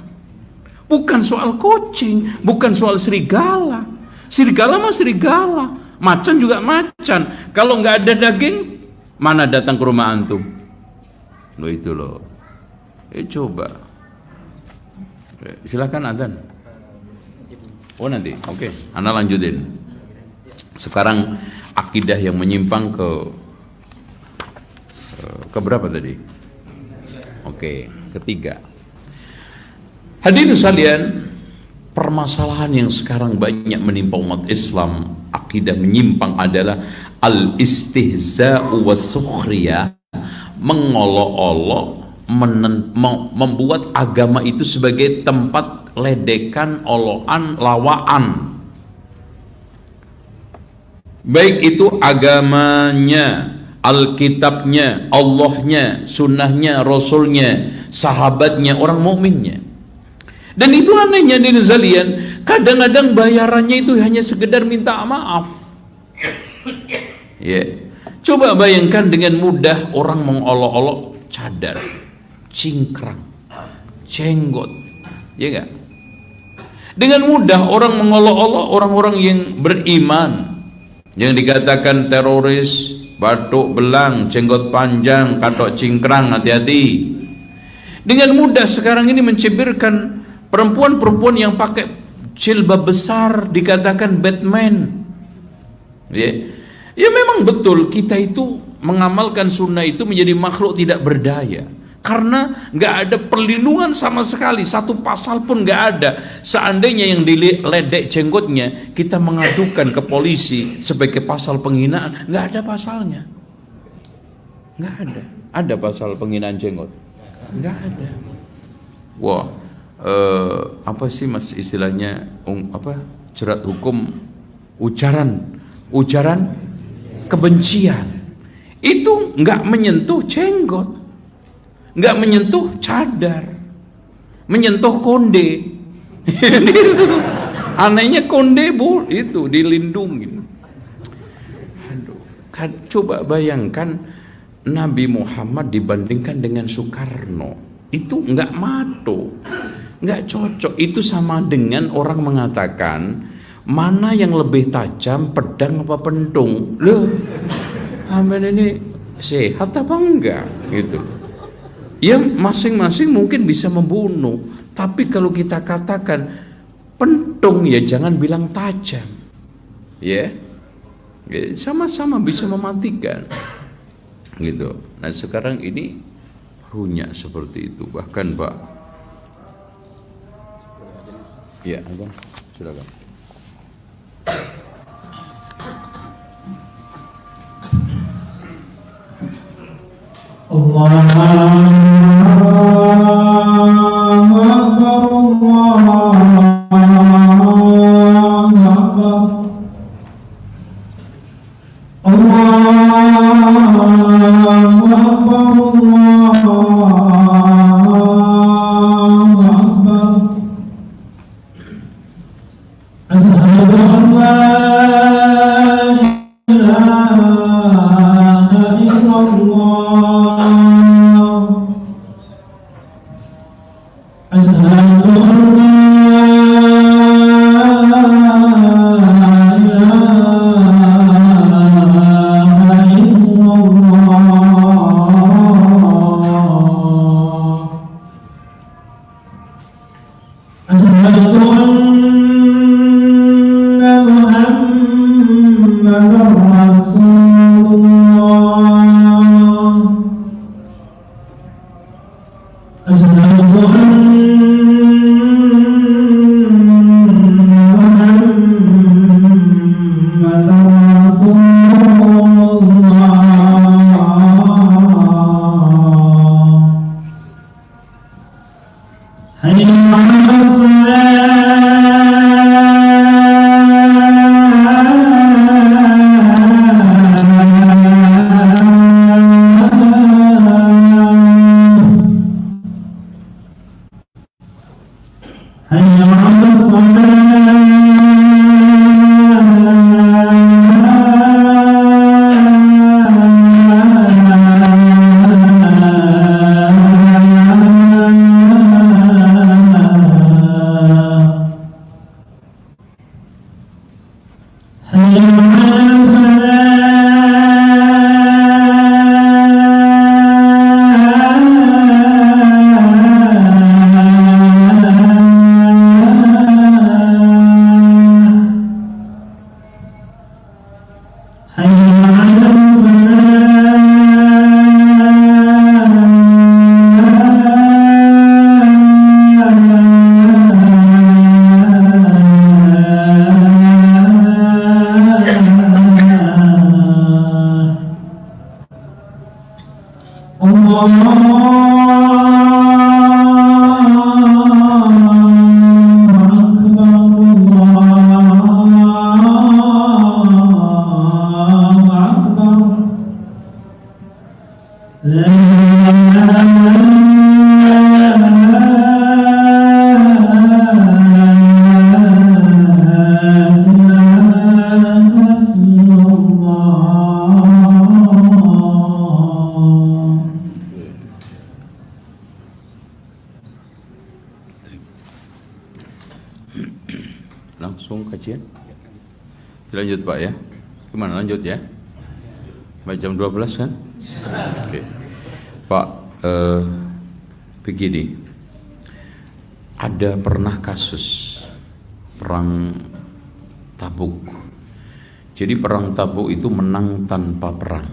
Speaker 1: Bukan soal kucing, bukan soal serigala. Serigala mah serigala. Macan juga macan. Kalau nggak ada daging, mana datang ke rumah antum? Loh itu loh. Coba. Silakan adzan. Oh nanti, oke. Ana lanjutin. Sekarang akidah yang menyimpang ke berapa tadi? Oke, ketiga. Hadirin sekalian, permasalahan yang sekarang banyak menimpa umat Islam, akidah menyimpang adalah al-istihza'u was-sukhriyah, mengolok-olok, membuat agama itu sebagai tempat ledekan, olokan, lawaan. Baik itu agamanya, Alkitabnya, Allahnya, sunnahnya, Rasulnya, sahabatnya, orang mukminnya. Dan itu anehnya di Nazalian, kadang-kadang bayarannya itu hanya sekedar minta maaf. Ya, coba bayangkan dengan mudah orang mengolok-olok cadar, cingkrang, jenggot, ya enggak? Dengan mudah orang mengolok-olok orang-orang yang beriman, yang dikatakan teroris, batuk belang, jenggot panjang, katok cingkrang, hati-hati. Dengan mudah sekarang ini mencibirkan perempuan-perempuan yang pakai jilbab besar, dikatakan Batman. Ya, ya memang betul kita itu mengamalkan sunnah itu menjadi makhluk tidak berdaya. Karena nggak ada perlindungan sama sekali, satu pasal pun nggak ada. Seandainya yang diledek jenggotnya kita mengadukan ke polisi sebagai pasal penghinaan, nggak ada pasalnya, nggak ada. Ada pasal penghinaan jenggot? Nggak ada. Wah, apa sih mas istilahnya? Jerat hukum ujaran kebencian itu nggak menyentuh jenggot, nggak menyentuh cadar, menyentuh konde. Anehnya konde itu dilindungi. Aduh, coba bayangkan Nabi Muhammad dibandingkan dengan Soekarno, itu nggak mato, nggak cocok. Itu sama dengan orang mengatakan mana yang lebih tajam, pedang apa pentung? Loh, Amin ini sehat apa enggak gitu. Ya masing-masing mungkin bisa membunuh, tapi kalau kita katakan pentung ya jangan bilang tajam, ya, sama-sama bisa mematikan, gitu. Nah sekarang ini runyah seperti itu, bahkan Pak, ya abang, silakan. Langsung kajian. Lanjut Pak ya. Gimana lanjut ya? Baik, jam 12 kan? Oke. Pak, begini. Ada pernah kasus perang Tabuk. Jadi perang Tabuk itu menang tanpa perang.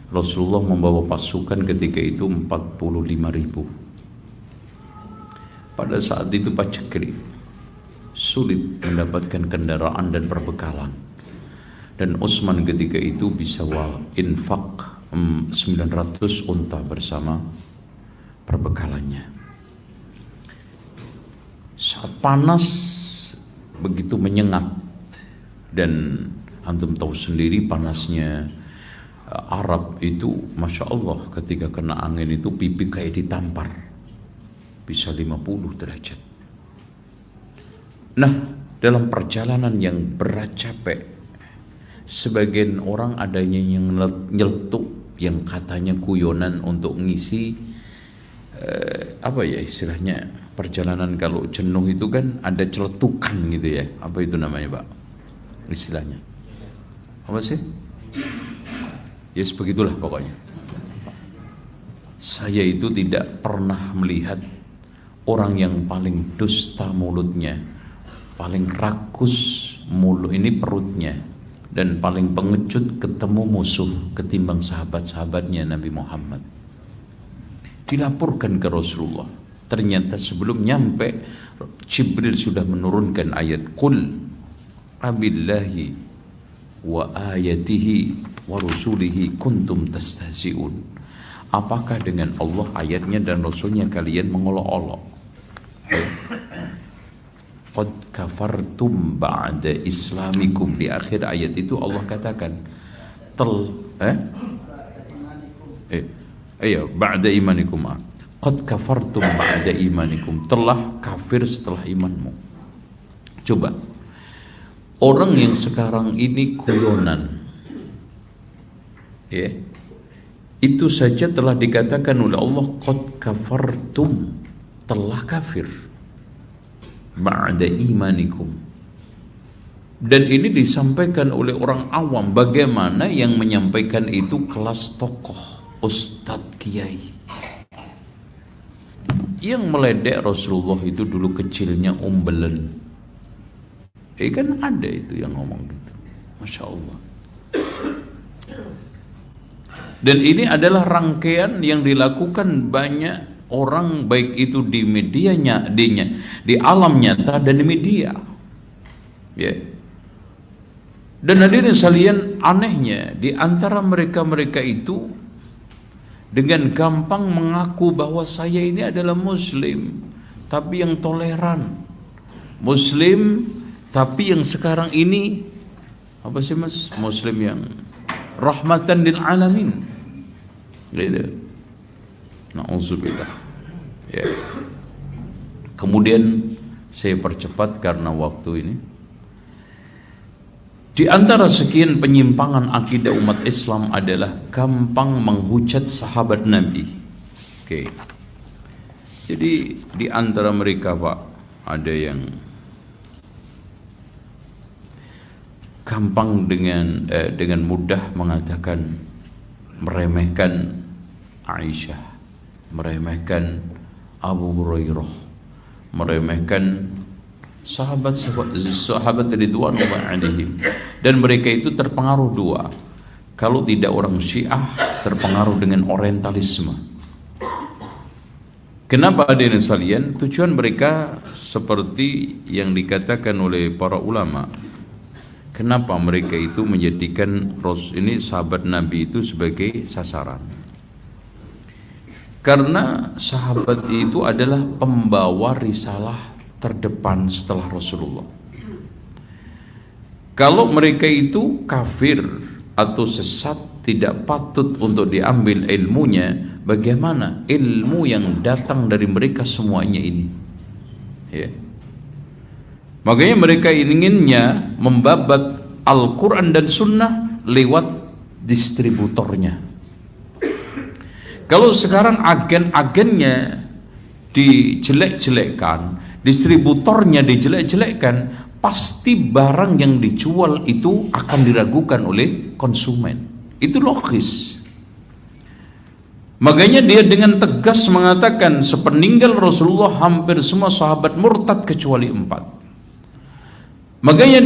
Speaker 1: Rasulullah membawa pasukan ketika itu 45.000. Pada saat itu paceklik, sulit mendapatkan kendaraan dan perbekalan. Dan Utsman ketika itu bisa infak 900 unta bersama perbekalannya. Saat panas begitu menyengat, dan antum tahu sendiri panasnya Arab itu, Masya Allah, ketika kena angin itu pipi kayak ditampar, bisa 50 derajat. Nah, dalam perjalanan yang berat capek, sebagian orang adanya yang nyeletuk, yang katanya guyonan untuk ngisi apa ya istilahnya, perjalanan kalau jenuh itu kan ada celetukan gitu ya, apa itu namanya Pak istilahnya, apa sih? Yes, begitulah pokoknya. Saya itu tidak pernah melihat orang yang paling dusta mulutnya, paling rakus mulut ini perutnya, dan paling pengecut ketemu musuh ketimbang sahabat-sahabatnya Nabi Muhammad. Dilaporkan ke Rasulullah. Ternyata sebelum nyampe, Jibril sudah menurunkan ayat Qul abillahi wa ayatihi wa rusulihi kuntum tastahzi'un. Apakah dengan Allah, ayatnya dan Rasulnya kalian mengolok-olok? Qad kafartum ba'da islamikum. Di akhir ayat itu Allah katakan ba'da imanikum. Qad kafartum ba'da imanikum. Telah kafir setelah imanmu. Coba, orang yang sekarang ini guyonan, ya, itu saja telah dikatakan oleh Allah, qad kafartum, telah kafir ba'da imanikum. Dan ini disampaikan oleh orang awam. Bagaimana yang menyampaikan itu kelas tokoh, ustadz, kiai. Yang meledek Rasulullah itu dulu kecilnya umbelen. Kan ada itu yang ngomong gitu. Masya Allah. Dan ini adalah rangkaian yang dilakukan banyak orang, baik itu di medianya, di alam nyata dan di media. Ya. Dan hadirin sekalian, anehnya di antara mereka itu dengan gampang mengaku bahwa saya ini adalah Muslim, tapi yang toleran. Muslim, tapi yang sekarang ini apa sih Mas? Muslim yang rahmatan lil alamin. Gitu. Na'udzubillah. Ya. Kemudian saya percepat karena waktu ini. Di antara sekian penyimpangan akidah umat Islam adalah gampang menghujat sahabat Nabi. Oke. Jadi di antara mereka Pak, ada yang gampang dengan mudah mengatakan, meremehkan Aisyah, meremehkan Abu Hurairah, meremehkan sahabat ridwanullahi alaihim. Dan mereka itu terpengaruh dua. Kalau tidak orang Syiah, terpengaruh dengan orientalisme. Kenapa hadirin sekalian? Tujuan mereka seperti yang dikatakan oleh para ulama. Kenapa mereka itu menjadikan sahabat Nabi itu sebagai sasaran? Karena sahabat itu adalah pembawa risalah terdepan setelah Rasulullah. Kalau mereka itu kafir atau sesat, tidak patut untuk diambil ilmunya. Bagaimana ilmu yang datang dari mereka semuanya ini? Ya. Makanya mereka inginnya membabat Al-Quran dan Sunnah lewat distributornya. Kalau sekarang agen-agennya dijelek-jelekkan, distributornya dijelek-jelekkan, pasti barang yang dijual itu akan diragukan oleh konsumen. Itu logis. Makanya dia dengan tegas mengatakan, sepeninggal Rasulullah hampir semua sahabat murtad kecuali 4. Makanya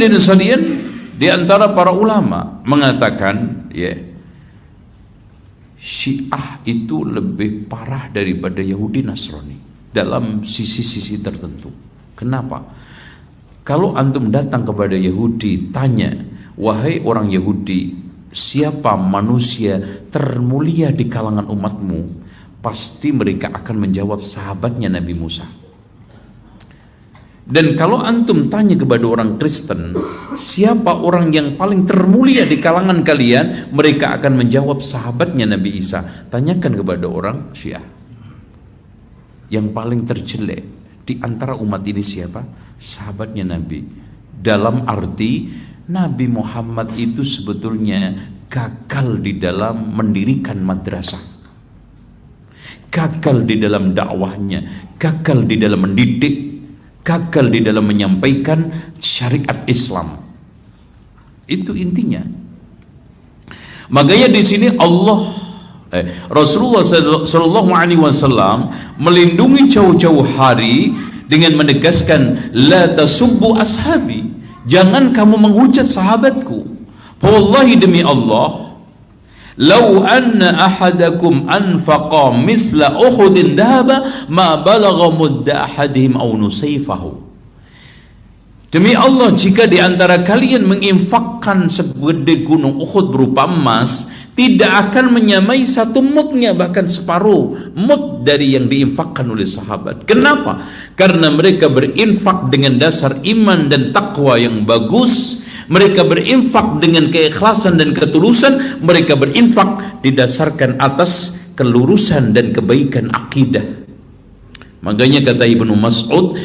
Speaker 1: di antara para ulama mengatakan, ya, Syiah itu lebih parah daripada Yahudi Nasrani dalam sisi-sisi tertentu. Kenapa? Kalau antum datang kepada Yahudi, tanya, wahai orang Yahudi, siapa manusia termulia di kalangan umatmu? Pasti mereka akan menjawab sahabatnya Nabi Musa. Dan kalau antum tanya kepada orang Kristen, siapa orang yang paling termulia di kalangan kalian? Mereka akan menjawab sahabatnya Nabi Isa. Tanyakan kepada orang Syiah, yang paling terjelek di antara umat ini siapa? Sahabatnya Nabi. Dalam arti Nabi Muhammad itu sebetulnya gagal di dalam mendirikan madrasah, gagal di dalam dakwahnya, gagal di dalam mendidik, gagal di dalam menyampaikan syariat Islam. Itu intinya. Makanya di sini Rasulullah Sallallahu Alaihi Wasallam melindungi jauh-jauh hari dengan menegaskan, la tasubbu ashabi, jangan kamu menghujat sahabatku. Wallahi, demi Allah, lau anna ahadakum anfaqa misla Uhudin dhahaba ma balagha mudda ahadihim aw nusayfahu. Demi Allah, jika di antara kalian menginfakkan segede gunung Uhud berupa emas, tidak akan menyamai satu mudnya, bahkan separuh mud dari yang diinfakkan oleh sahabat. Kenapa? Karena mereka berinfak dengan dasar iman dan takwa yang bagus. Mereka berinfak dengan keikhlasan dan ketulusan. Mereka berinfak didasarkan atas kelurusan dan kebaikan akidah. Makanya kata Ibnu Mas'ud,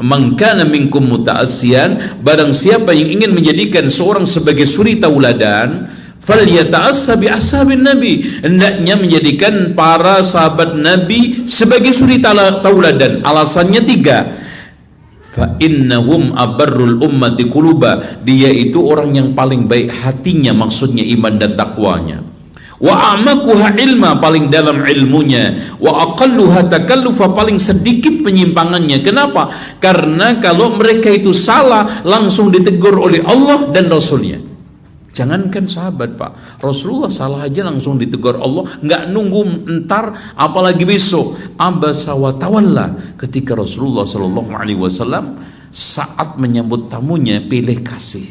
Speaker 1: man kana minkum muta'assiyan, barang siapa yang ingin menjadikan seorang sebagai suri tauladan, falyata'assa bi ashabin nabi, hendaknya menjadikan para sahabat Nabi sebagai suri tauladan. Alasannya 3. Fa innahum abarrul ummati quluba, dia itu orang yang paling baik hatinya, maksudnya iman dan takwanya. Wa a'maquha ilma, paling dalam ilmunya. Wa aqalluha takallufa, paling sedikit penyimpangannya. Kenapa? Karena kalau mereka itu salah, langsung ditegur oleh Allah dan Rasulnya. Jangankan sahabat, Pak, Rasulullah salah aja langsung ditegur Allah, nggak nunggu entar apalagi besok. Abasa wa tawalla, ketika Rasulullah Shallallahu Alaihi Wasallam saat menyambut tamunya pilih kasih.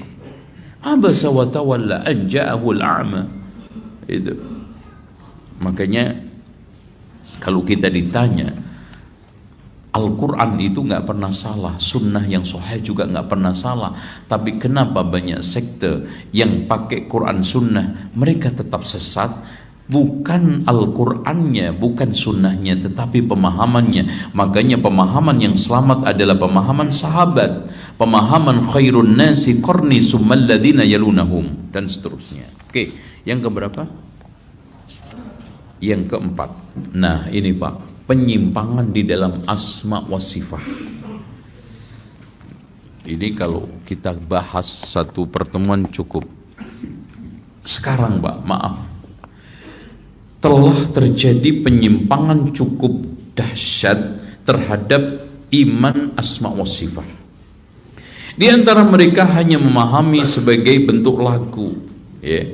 Speaker 1: Abasa wa tawalla an ja'ahul a'ma. Itu. Makanya kalau kita ditanya, Al-Quran itu nggak pernah salah, sunnah yang sahih juga nggak pernah salah. Tapi kenapa banyak sekte yang pakai Quran sunnah, mereka tetap sesat? Bukan Al-Qurannya, bukan sunnahnya, tetapi pemahamannya. Makanya pemahaman yang selamat adalah pemahaman sahabat, pemahaman khairun nasi qarni summal ladina yalunahum, dan seterusnya. Oke, yang keberapa? Yang keempat. Nah ini Pak, penyimpangan di dalam asma wa sifah. Ini kalau kita bahas satu pertemuan cukup. Sekarang Pak, maaf, telah terjadi penyimpangan cukup dahsyat terhadap iman asma wa sifah. Di antara mereka hanya memahami sebagai bentuk lagu, ya,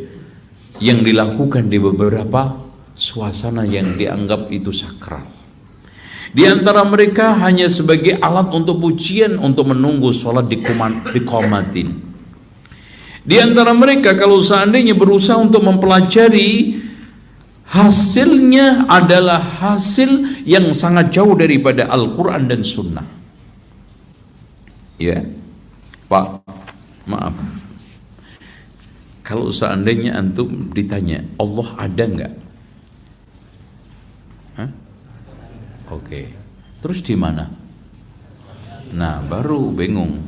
Speaker 1: yang dilakukan di beberapa suasana yang dianggap itu sakral. Di antara mereka hanya sebagai alat untuk pujian, untuk menunggu sholat dikomatin. Di antara mereka kalau seandainya berusaha untuk mempelajari, hasilnya adalah hasil yang sangat jauh daripada Al-Quran dan Sunnah. Ya, Pak, maaf, kalau seandainya antum ditanya Allah ada enggak? Oke, terus di mana? Nah, baru bingung.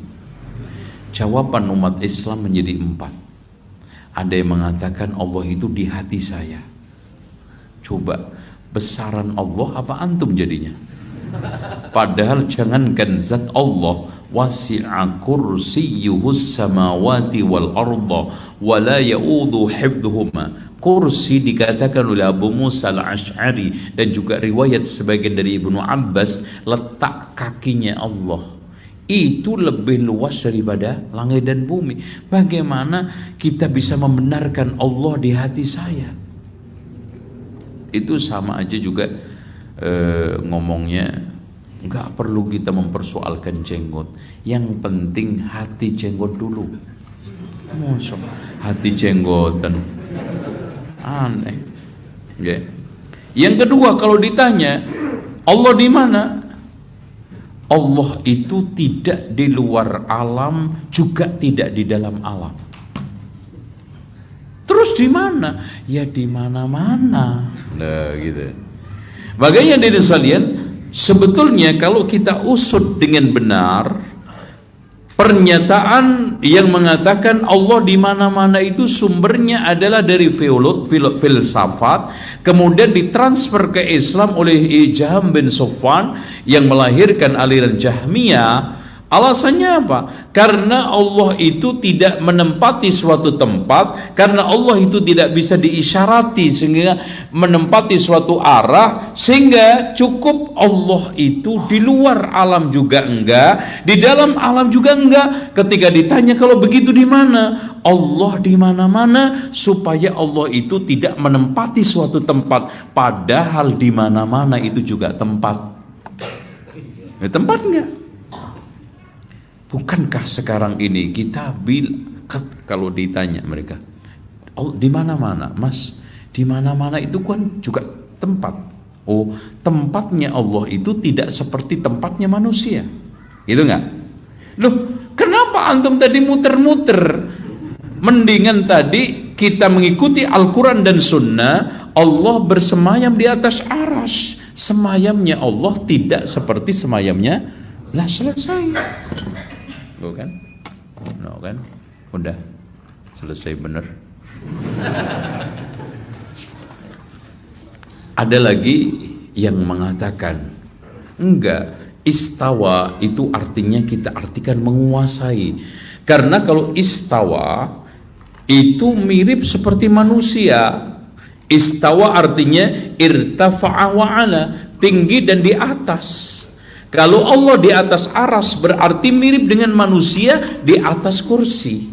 Speaker 1: Jawaban umat Islam menjadi 4. Ada yang mengatakan Allah itu di hati saya. Coba, besaran Allah apa antum jadinya? Padahal jangankan zat Allah, wasi'a kursiyyuhus samawati wal arda wa la ya'udu hifdhuhuma. Kursi dikatakan oleh Abu Musa al-Ash'ari dan juga riwayat sebagian dari Ibnu Abbas, letak kakinya Allah itu lebih luas daripada langit dan bumi. Bagaimana kita bisa membenarkan Allah di hati saya? Itu sama aja juga ngomongnya nggak perlu kita mempersoalkan jenggot, yang penting hati jenggot dulu. Masya Allah, hati jenggotan aneh. Yeah. Yang kedua, kalau ditanya Allah di mana, Allah itu tidak di luar alam, juga tidak di dalam alam. Terus di mana? Ya di mana-mana. Nah, gitu. Makanya dari sekalian, sebetulnya kalau kita usut dengan benar, pernyataan yang mengatakan Allah di mana-mana itu sumbernya adalah dari filsafat, kemudian ditransfer ke Islam oleh Jahm bin Safwan yang melahirkan aliran Jahmiyah. Alasannya apa? Karena Allah itu tidak menempati suatu tempat, karena Allah itu tidak bisa diisyarati sehingga menempati suatu arah, sehingga cukup Allah itu di luar alam juga enggak, di dalam alam juga enggak. Ketika ditanya kalau begitu di mana? Allah di mana-mana, supaya Allah itu tidak menempati suatu tempat, padahal di mana-mana itu juga tempat. Ya, tempat enggak? Bukankah sekarang ini kita kalau ditanya mereka, oh di mana-mana, Mas, di mana-mana itu kan juga tempat. Oh, tempatnya Allah itu tidak seperti tempatnya manusia, gitu nggak? Loh, kenapa antum tadi muter-muter? Mendingan tadi kita mengikuti Al-Quran dan Sunnah. Allah bersemayam di atas arsy. Semayamnya Allah tidak seperti semayamnya. Lah selesai. Kan? No, kan? Udah selesai bener. Ada lagi yang mengatakan enggak, istawa itu artinya kita artikan menguasai. Karena kalau istawa itu mirip seperti manusia. Istawa artinya irtafa'a wa'ala, tinggi dan di atas. Kalau Allah di atas aras berarti mirip dengan manusia di atas kursi.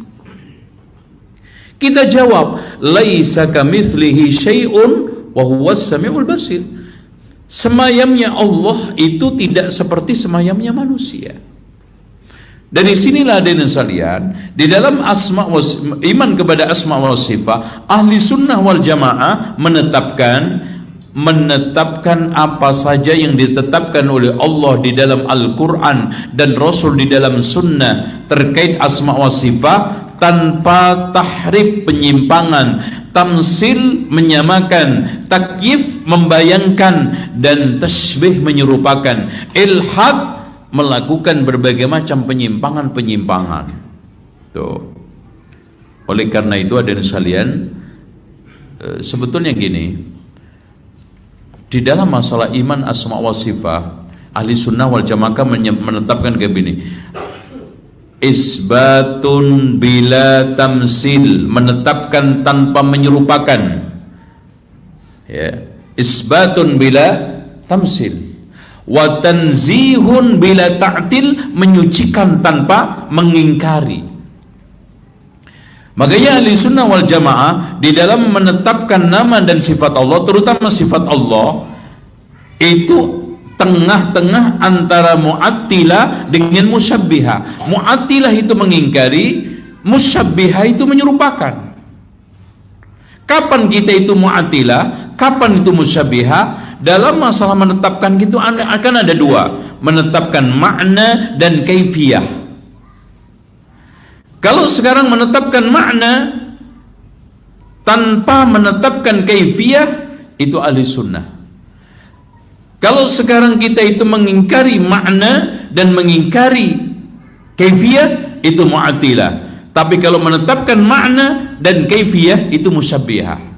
Speaker 1: Kita jawab, laisa kamitslihi syai'un wa huwas samiul basir. Semayamnya Allah itu tidak seperti semayamnya manusia. Dari sinilah hadirin sekalian, di dalam iman kepada asma wa sifat, ahli sunnah wal jamaah menetapkan apa saja yang ditetapkan oleh Allah di dalam Al-Quran dan Rasul di dalam Sunnah terkait asma wa sifat, tanpa tahrif penyimpangan, tamsil menyamakan, takyif membayangkan, dan tasbih menyerupakan, ilhad melakukan berbagai macam penyimpangan-penyimpangan. Tuh. Oleh karena itu hadirin sekalian, sebetulnya gini, di dalam masalah iman asma wa sifat, ahli sunnah wal jamaah menetapkan kayak gini, isbatun bila tamsil, menetapkan tanpa menyerupakan, ya, isbatun bila tamsil, wa tanzihun bila ta'til, menyucikan tanpa mengingkari. Makanya ahli sunnah wal jamaah di dalam menetapkan nama dan sifat Allah, terutama sifat Allah, itu tengah-tengah antara mu'attilah dengan musyabbiha. Mu'attilah itu mengingkari, musyabbiha itu menyerupakan. Kapan kita itu mu'attilah, kapan itu musyabbiha? Dalam masalah menetapkan gitu akan ada dua, menetapkan makna dan kaifiyah. Kalau sekarang menetapkan makna tanpa menetapkan kaifiyah, itu ahli sunnah. Kalau sekarang kita itu mengingkari makna dan mengingkari kaifiyah, itu mu'attilah. Tapi kalau menetapkan makna dan kaifiyah, itu musyabbihah.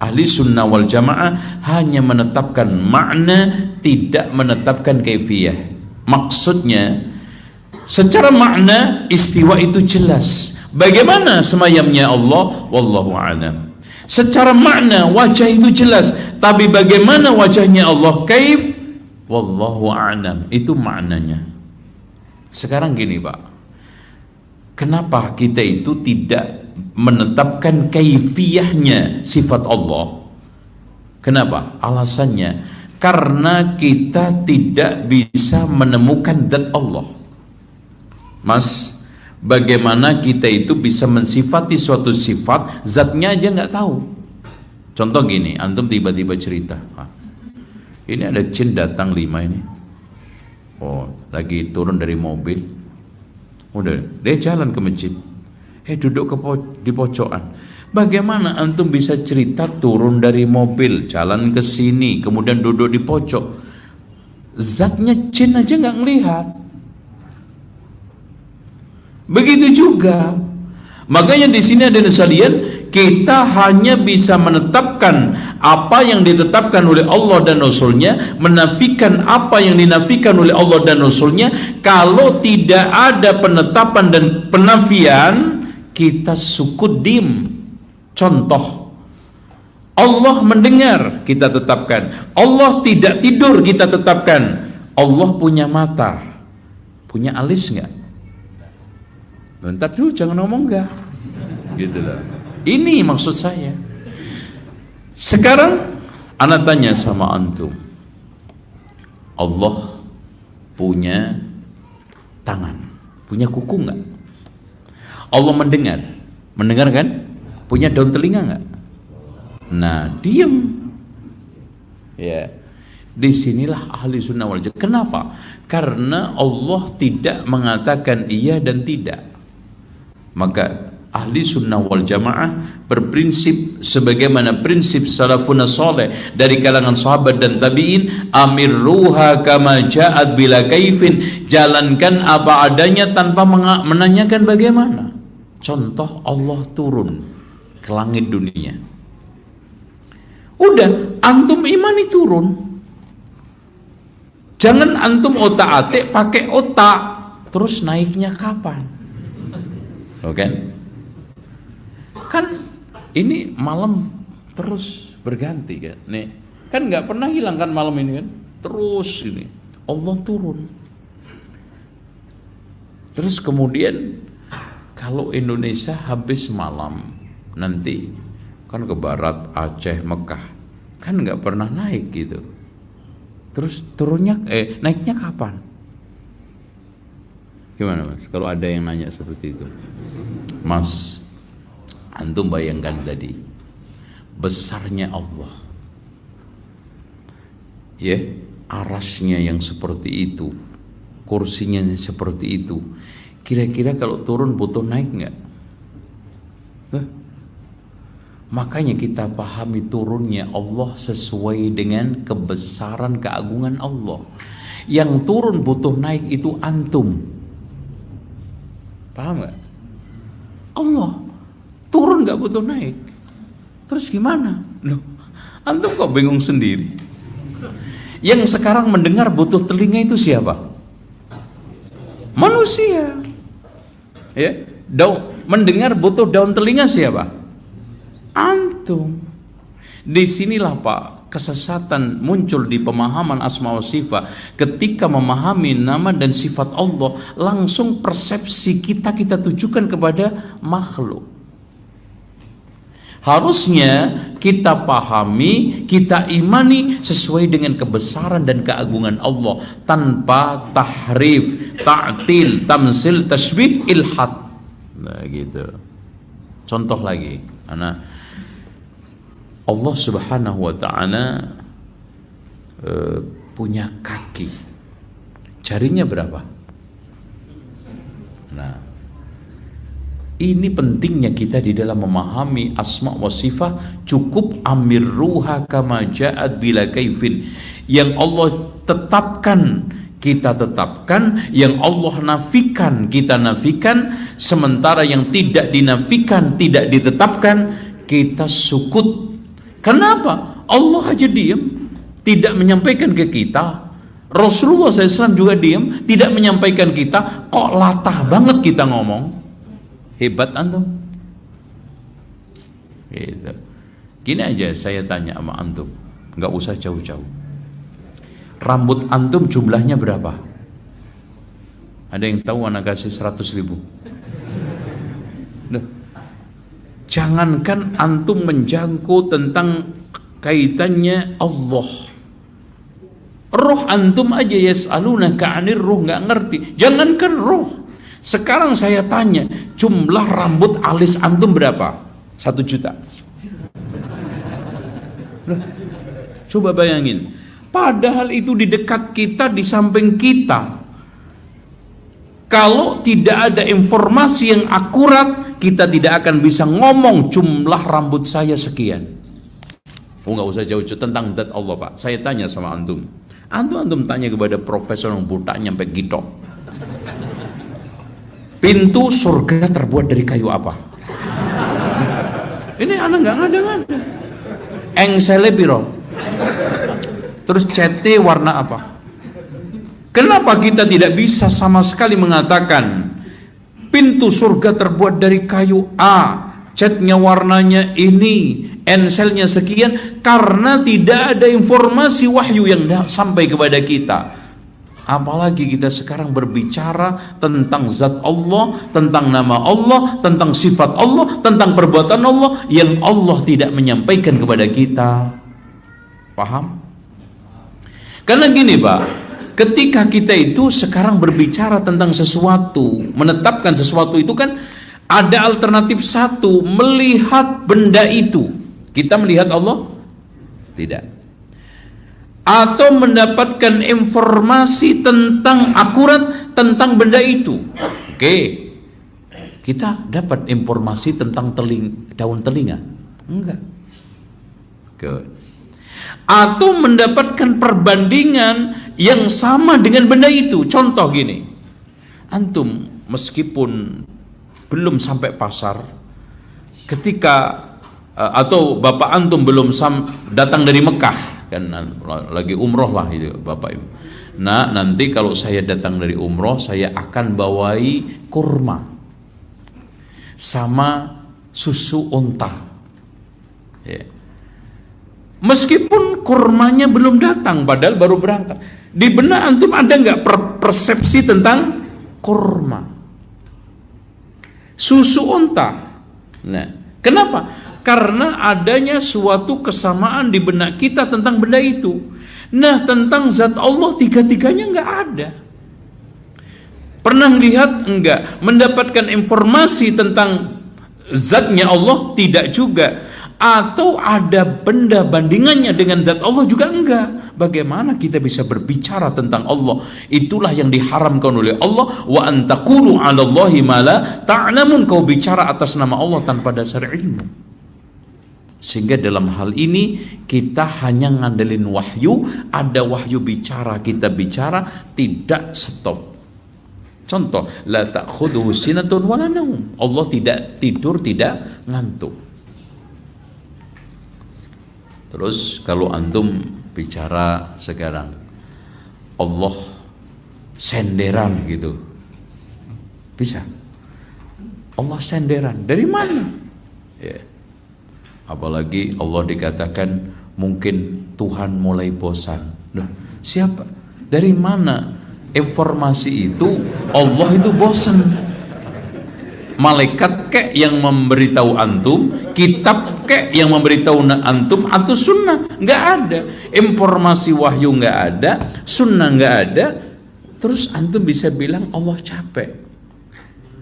Speaker 1: Ahli sunnah wal jamaah hanya menetapkan makna, tidak menetapkan kaifiyah. Maksudnya, secara makna istiwa itu jelas. Bagaimana semayamnya Allah? Wallahu a'lam. Secara makna wajah itu jelas, tapi bagaimana wajahnya Allah? Kaif? Wallahu a'lam. Itu maknanya. Sekarang gini Pak, kenapa kita itu tidak menetapkan kaifiyahnya sifat Allah? Kenapa? Alasannya karena kita tidak bisa menemukan zat Allah. Mas, bagaimana kita itu bisa mensifati suatu sifat, zatnya aja nggak tahu. Contoh gini, antum tiba-tiba cerita, ini ada jin datang 5 ini, oh lagi turun dari mobil, udah dia jalan ke masjid, duduk di pojokan. Bagaimana antum bisa cerita turun dari mobil, jalan ke sini, kemudian duduk di pojok? Zatnya jin aja nggak ngelihat. Begitu juga, makanya di sini ada sekalian, kita hanya bisa menetapkan apa yang ditetapkan oleh Allah dan Rasulnya, menafikan apa yang dinafikan oleh Allah dan Rasulnya. Kalau tidak ada penetapan dan penafian, kita sukut dim. Contoh, Allah mendengar, kita tetapkan. Allah tidak tidur, kita tetapkan. Allah punya mata, punya alis nggak? Bentar dulu, jangan ngomong enggak gitu loh. Ini maksud saya. Sekarang anak tanya sama antum, Allah punya tangan, punya kuku enggak? Allah mendengar kan? Punya daun telinga enggak? Nah, diam. Ya, disinilah ahli sunnah wal jamaah. Kenapa? Karena Allah tidak mengatakan iya dan tidak. Maka ahli sunnah wal jamaah berprinsip sebagaimana prinsip salafun saleh dari kalangan sahabat dan tabi'in, amirruha kama ja'at bila kaifin, jalankan apa adanya tanpa menanyakan bagaimana. Contoh, Allah turun ke langit dunia, udah antum imani turun, jangan antum otak-atik pakai otak, terus naiknya kapan? Kan ini malam terus berganti kan, nih kan nggak pernah hilang kan malam ini kan, terus ini Allah turun. Terus kemudian kalau Indonesia habis malam nanti kan ke barat, Aceh, Mekah, kan nggak pernah naik gitu. Terus turunnya naiknya kapan? Gimana Mas kalau ada yang nanya seperti itu? Mas, antum bayangkan tadi besarnya Allah, ya, arasnya yang seperti itu, kursinya yang seperti itu. Kira-kira kalau turun butuh naik nggak? Makanya kita pahami turunnya Allah sesuai dengan kebesaran keagungan Allah. Yang turun butuh naik itu antum. Paham nggak? Allah turun nggak butuh naik. Terus gimana? Loh, antum kok bingung sendiri? Yang sekarang mendengar butuh telinga itu siapa? Manusia. Ya, mendengar butuh daun telinga siapa? Antum. Disinilah Pak, kesesatan muncul di pemahaman asma wa sifat. Ketika memahami nama dan sifat Allah, langsung persepsi kita tujukan kepada makhluk. Harusnya kita pahami, kita imani sesuai dengan kebesaran dan keagungan Allah, tanpa tahrif, ta'til, tamsil, tasbih, ilhad. Nah gitu. Contoh lagi, Allah subhanahu wa ta'ala punya kaki. Jarinya berapa? Nah, ini pentingnya kita di dalam memahami asma wa sifat. Cukup amirruha kama ja'at bila kaifin. Yang Allah tetapkan, kita tetapkan. Yang Allah nafikan, kita nafikan. Sementara yang tidak dinafikan, tidak ditetapkan, kita sukut. Kenapa? Allah aja diam, tidak menyampaikan ke kita. Rasulullah SAW juga diam, tidak menyampaikan kita. Kok latah banget kita ngomong? Hebat antum. Gitu. Gini aja saya tanya sama antum, nggak usah jauh-jauh. Rambut antum jumlahnya berapa? Ada yang tahu? Anak kasih 100.000. Nah, jangankan antum menjangkau tentang kaitannya Allah, roh antum aja yas'alunaka 'anir ruh nggak ngerti. Jangankan roh. Sekarang saya tanya, jumlah rambut alis antum berapa? 1 juta. Nah, coba bayangin. Padahal itu di dekat kita, di samping kita. Kalau tidak ada informasi yang akurat, kita tidak akan bisa ngomong jumlah rambut saya sekian. Oh, nggak usah jauh-jauh tentang zat Allah, Pak. Saya tanya sama antum. Antum tanya kepada profesor yang buta nyampe gitok. Pintu surga terbuat dari kayu apa? Ini anak nggak ngada-ngada. Engsele piro? Terus CT warna apa? Kenapa kita tidak bisa sama sekali mengatakan pintu surga terbuat dari kayu A, catnya warnanya ini, enselnya sekian? Karena tidak ada informasi wahyu yang sampai kepada kita. Apalagi kita sekarang berbicara tentang zat Allah, tentang nama Allah, tentang sifat Allah, tentang perbuatan Allah yang Allah tidak menyampaikan kepada kita. Paham? Karena gini, Pak, ketika kita itu sekarang berbicara tentang sesuatu, menetapkan sesuatu itu kan ada alternatif satu, melihat benda itu. Kita melihat Allah? Tidak. Atau mendapatkan informasi tentang akurat tentang benda itu. Oke. Kita dapat informasi tentang daun telinga? Enggak. Good. Atau mendapatkan perbandingan yang sama dengan benda itu. Contoh gini, antum meskipun belum sampai pasar, ketika atau bapak antum belum datang dari Mekah, kan lagi umroh lah itu bapak ibu. Nah, nanti kalau saya datang dari umroh, saya akan bawai kurma sama susu unta. Ya. Meskipun kurmanya belum datang, padahal baru berangkat. Di benak antum ada nggak persepsi tentang kurma, susu unta? Nah, kenapa? Karena adanya suatu kesamaan di benak kita tentang benda itu. Nah, tentang zat Allah tiga-tiganya nggak ada. Pernah lihat enggak? Mendapatkan informasi tentang zatnya Allah? Tidak juga. Atau ada benda bandingannya dengan zat Allah juga enggak. Bagaimana kita bisa berbicara tentang Allah? Itulah yang diharamkan oleh Allah. Wa antaqulu 'alallahi ma la ta'lamun. Kau bicara atas nama Allah tanpa dasar ilmu. Sehingga dalam hal ini kita hanya ngandelin wahyu. Ada wahyu bicara, kita bicara, tidak stop. Contoh, la ta'khudhuhu sinatun wa la naum. Allah tidak tidur, tidak ngantuk. Terus kalau antum bicara sekarang, Allah senderan gitu, bisa? Allah senderan dari mana? Ya. Apalagi Allah dikatakan mungkin Tuhan mulai bosan. Loh, siapa? Dari mana informasi itu Allah itu bosan? Malaikat kek yang memberitahu antum, kitab kek yang memberitahu antum, atau sunnah? Nggak ada. Informasi wahyu nggak ada, sunnah nggak ada. Terus antum bisa bilang Allah capek,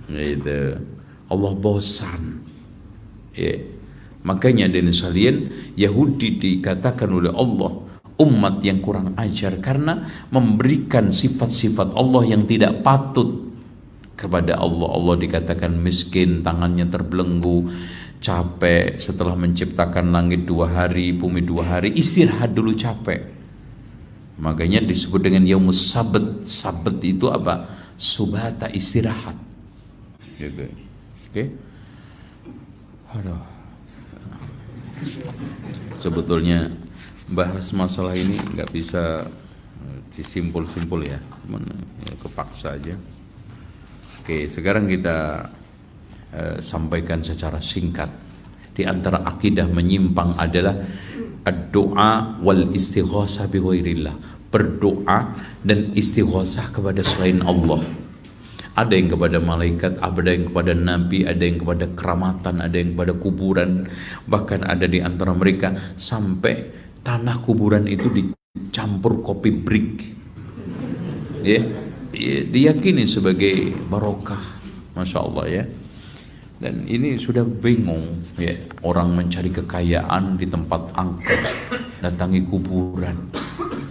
Speaker 1: gitu. Allah bosan. Ya. Makanya dari sekalian, Yahudi dikatakan oleh Allah umat yang kurang ajar karena memberikan sifat-sifat Allah yang tidak patut kepada Allah. Allah dikatakan miskin, tangannya terbelenggu, capek setelah menciptakan langit 2 hari, bumi 2 hari, istirahat dulu capek. Makanya disebut dengan yaumus sabt. Sabt itu apa? Subata, istirahat. Gitu. Oke. Aduh. Sebetulnya bahas masalah ini nggak bisa disimpul-simpul ya, cuman ya, kepaksa aja. Oke, sekarang kita sampaikan secara singkat. Di antara akidah menyimpang adalah ad-du'a wal istighosah bi ghairillah, berdoa dan istighosah kepada selain Allah. Ada yang kepada malaikat, ada yang kepada nabi, ada yang kepada keramatan, ada yang kepada kuburan. Bahkan ada di antara mereka sampai tanah kuburan itu dicampur kopi brik, ya, diyakini sebagai barokah, masya Allah ya. Dan ini sudah bingung ya, orang mencari kekayaan di tempat angker, datangi kuburan.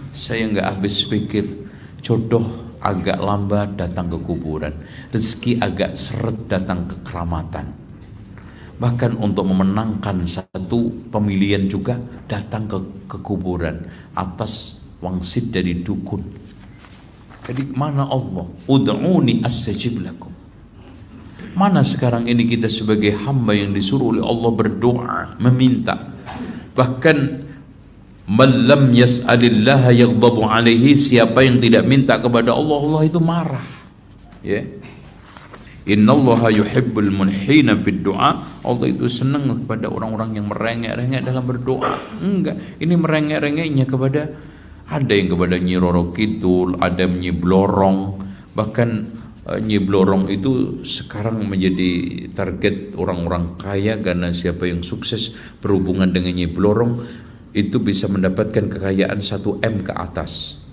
Speaker 1: Saya nggak habis pikir, jodoh agak lambat datang ke kuburan, rezeki agak seret datang ke keramatan. Bahkan untuk memenangkan satu pemilihan juga datang ke kuburan atas wangsit dari dukun. Jadi mana Allah? Ud'uni astajib lakum. Mana sekarang ini kita sebagai hamba yang disuruh oleh Allah berdoa, meminta. Bahkan man lam yas'alillaha yaghdabu alaihi, siapa yang tidak minta kepada Allah, Allah itu marah. Ya. Innallaha yuhibbul munhina fid du'a. Allah itu senang kepada orang-orang yang merengek-rengek dalam berdoa. Enggak, ini merengek-rengeknya kepada, ada yang kepada Nyi Roro Kidul, ada Nyi Blorong. Bahkan Nyi Blorong itu sekarang menjadi target orang-orang kaya, karena siapa yang sukses berhubungan dengan Nyi Blorong itu bisa mendapatkan kekayaan 1 M ke atas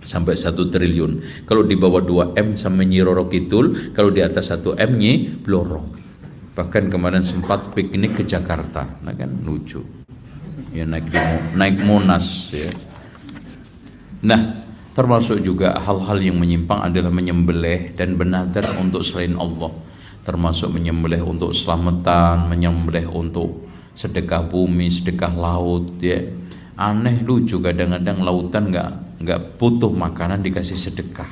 Speaker 1: sampai 1 triliun. Kalau di bawah 2 M sama Nyi Roro Kidul, kalau di atas 1 M Nyi Blorong. Bahkan kemarin sempat piknik ke Jakarta, nah kan lucu ya, naik Monas ya. Nah, termasuk juga hal-hal yang menyimpang adalah menyembelih dan bernadar untuk selain Allah, termasuk menyembelih untuk selamatan, menyembelih untuk sedekah bumi, sedekah laut ya. Aneh, lucu, kadang-kadang lautan nggak butuh makanan dikasih sedekah,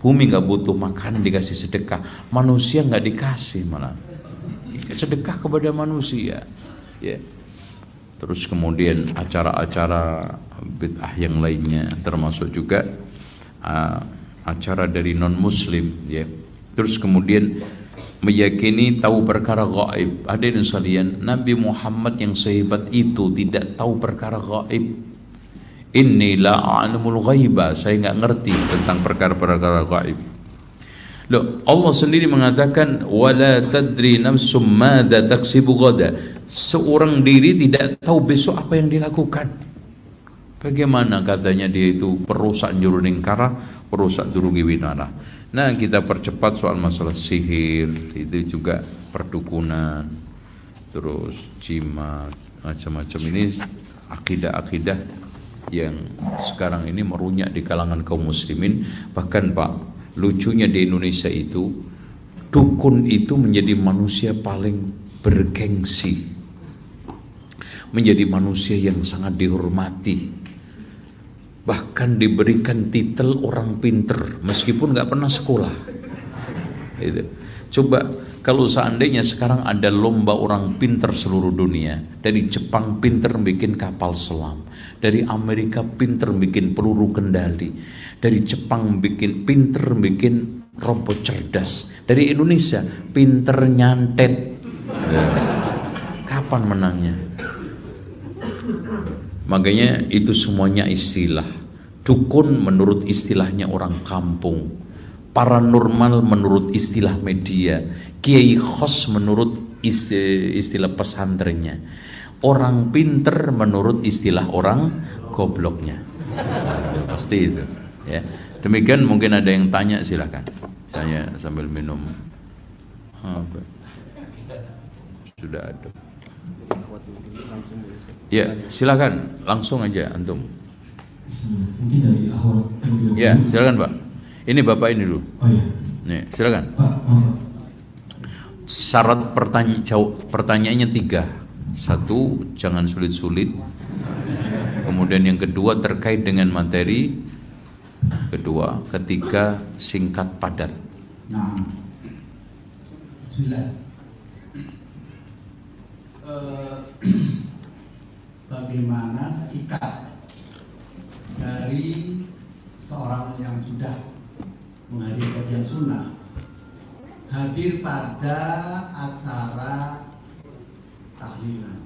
Speaker 1: bumi nggak butuh makanan dikasih sedekah, manusia nggak dikasih, malah sedekah kepada manusia ya. Terus kemudian acara-acara bid'ah yang lainnya, termasuk juga acara dari non muslim ya. Terus kemudian meyakini tahu perkara gaib. Hadirin sekalian, Nabi Muhammad yang sehebat itu tidak tahu perkara gaib. Inni la a'lamul ghaiba, saya nggak ngerti tentang perkara-perkara gaib. Loh, Allah sendiri mengatakan wala tadri nafsum madza taksibu ghada. Seorang diri tidak tahu besok apa yang dilakukan. Bagaimana katanya dia itu perusak juruningkara, perusak durugi winara. Nah, kita percepat soal masalah sihir, itu juga perdukunan, terus jimat, macam-macam. Ini akidah-akidah yang sekarang ini merunyak di kalangan kaum muslimin. Bahkan Pak, lucunya di Indonesia itu, dukun itu menjadi manusia paling bergengsi, menjadi manusia yang sangat dihormati, bahkan diberikan titel orang pinter meskipun nggak pernah sekolah. Itu. Coba kalau seandainya sekarang ada lomba orang pinter seluruh dunia, dari Jepang pinter bikin kapal selam, dari Amerika pinter bikin peluru kendali, dari Jepang pinter bikin robot cerdas, dari Indonesia pinter nyantet. Kapan menangnya? Makanya itu semuanya istilah. Dukun menurut istilahnya orang kampung, paranormal menurut istilah media, kiai khos menurut istilah pesantrennya, orang pinter menurut istilah orang gobloknya. Pasti itu ya. Demikian, mungkin ada yang tanya, silakan. Saya sambil minum. Sudah ada. Ya, silakan, langsung aja antum.
Speaker 2: Mungkin dari awal.
Speaker 1: Ya, silakan Pak. Ini Bapak ini dulu.
Speaker 2: Oh iya.
Speaker 1: Nih, silakan.
Speaker 2: Pak,
Speaker 1: Syarat pertanyaannya 3. 1, jangan sulit-sulit. Kemudian yang kedua terkait dengan materi. Kedua, ketiga singkat padat.
Speaker 2: Nah, Bismillah.
Speaker 3: eh, bagaimana sikap dari seorang yang sudah menghadiri kajian sunnah hadir pada acara tahlilan.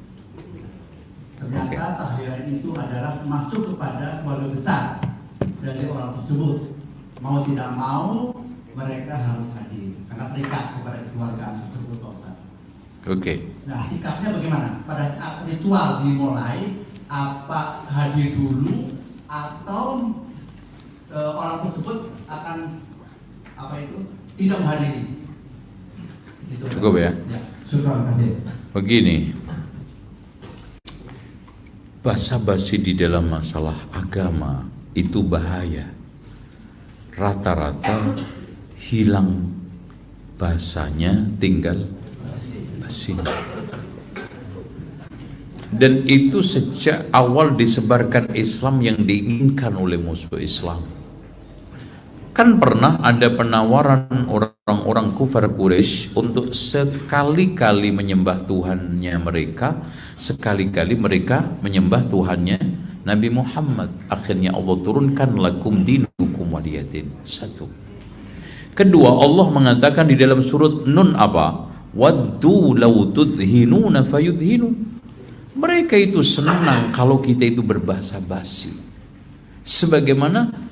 Speaker 3: Ternyata tahlilan itu adalah masuk kepada keluarga besar dari orang tersebut. Mau tidak mau mereka harus hadir karena terikat kepada keluarga tersebut, Pak Ustaz.
Speaker 1: Oke.
Speaker 3: Nah, sikapnya bagaimana? Pada saat ritual dimulai, apa hadir dulu atau orang tersebut akan tidak menghadiri? Itu.
Speaker 1: Cukup ya?
Speaker 3: Ya, syukur kasih.
Speaker 1: Begini, basa-basi di dalam masalah agama itu bahaya. Rata-rata hilang bahasanya, tinggal basinya. Dan itu sejak awal disebarkan Islam yang diinginkan oleh musuh Islam. Kan pernah ada penawaran orang-orang kufar Quraisy untuk sekali-kali menyembah Tuhannya mereka, sekali-kali mereka menyembah Tuhannya Nabi Muhammad. Akhirnya Allah turunkan lakum dinukum waliyadin. Satu. Kedua, Allah mengatakan di dalam surat Nun apa? Waddu law tudhinuna fayudhinun. Mereka itu senang kalau kita itu berbahasa basi. Sebagaimana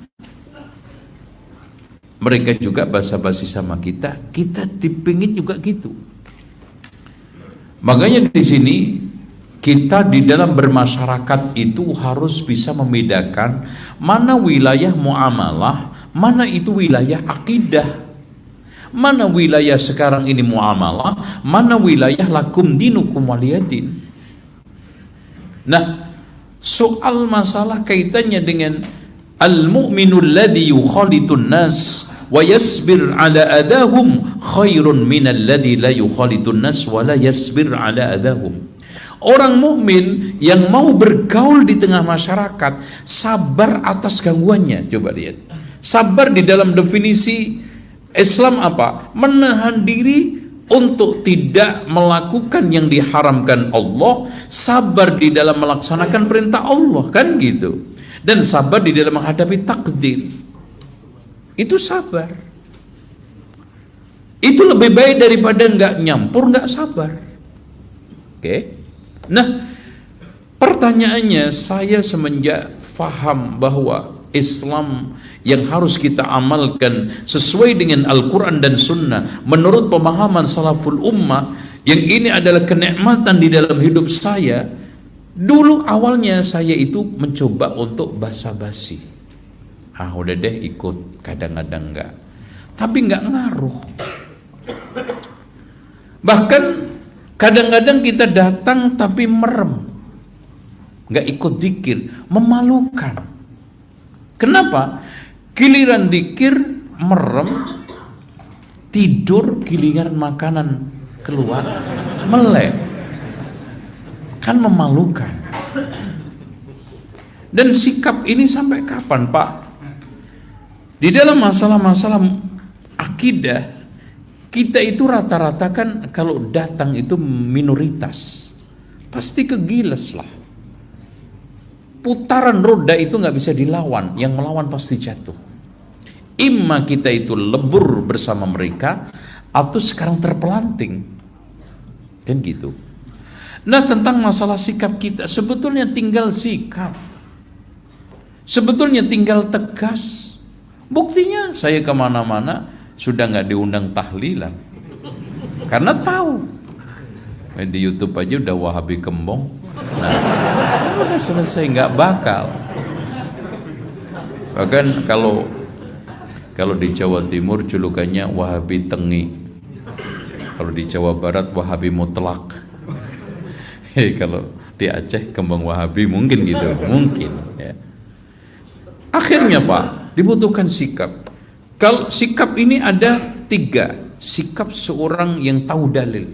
Speaker 1: mereka juga basa-basi sama kita dipingin juga gitu. Makanya di sini kita di dalam bermasyarakat itu harus bisa membedakan mana wilayah muamalah, mana itu wilayah akidah, mana wilayah sekarang ini muamalah, mana wilayah lakum dinukum waliyadin. Nah, soal masalah kaitannya dengan al-mu'minul ladzi yukhalitun nas wa yasbir ala adahum khairun minal ladzi la yukhalitun nas wa la yasbir ala adahum. Orang mukmin yang mau bergaul di tengah masyarakat sabar atas gangguannya. Coba lihat. Sabar di dalam definisi Islam apa? Menahan diri untuk tidak melakukan yang diharamkan Allah, sabar di dalam melaksanakan perintah Allah, kan gitu. Dan sabar di dalam menghadapi takdir. Itu sabar. Itu lebih baik daripada nggak nyampur, nggak sabar. Oke. Nah, pertanyaannya, saya semenjak faham bahwa Islam yang harus kita amalkan sesuai dengan Al-Quran dan Sunnah menurut pemahaman salaful ummah, yang ini adalah kenikmatan di dalam hidup saya. Dulu awalnya saya itu mencoba untuk basa-basi. Udah deh ikut, kadang-kadang enggak. Tapi enggak ngaruh. Bahkan kadang-kadang kita datang tapi merem. Enggak ikut zikir, memalukan. Kenapa? Giliran zikir merem, tidur, giliran makanan keluar melek. Kan memalukan. Dan sikap ini sampai kapan, Pak? Di dalam masalah-masalah akidah, kita itu rata-rata kan kalau datang itu minoritas, pasti kegiles lah. Putaran roda itu nggak bisa dilawan, yang melawan pasti jatuh. Imma kita itu lebur bersama mereka, atau sekarang terpelanting, kan gitu. Nah, tentang masalah sikap kita, sebetulnya tinggal sikap, sebetulnya tinggal tegas. Buktinya saya kemana-mana sudah nggak diundang tahlilan, karena tahu di YouTube aja udah Wahabi kembong. Nah, udah selesai, nggak bakal. Bahkan kalau di Jawa Timur julukannya Wahabi tengi, kalau di Jawa Barat Wahabi mutlak. Kalau di Aceh kembang Wahabi mungkin gitu, mungkin ya. Akhirnya Pak, dibutuhkan sikap. Kalau sikap ini ada 3, sikap seorang yang tahu dalil.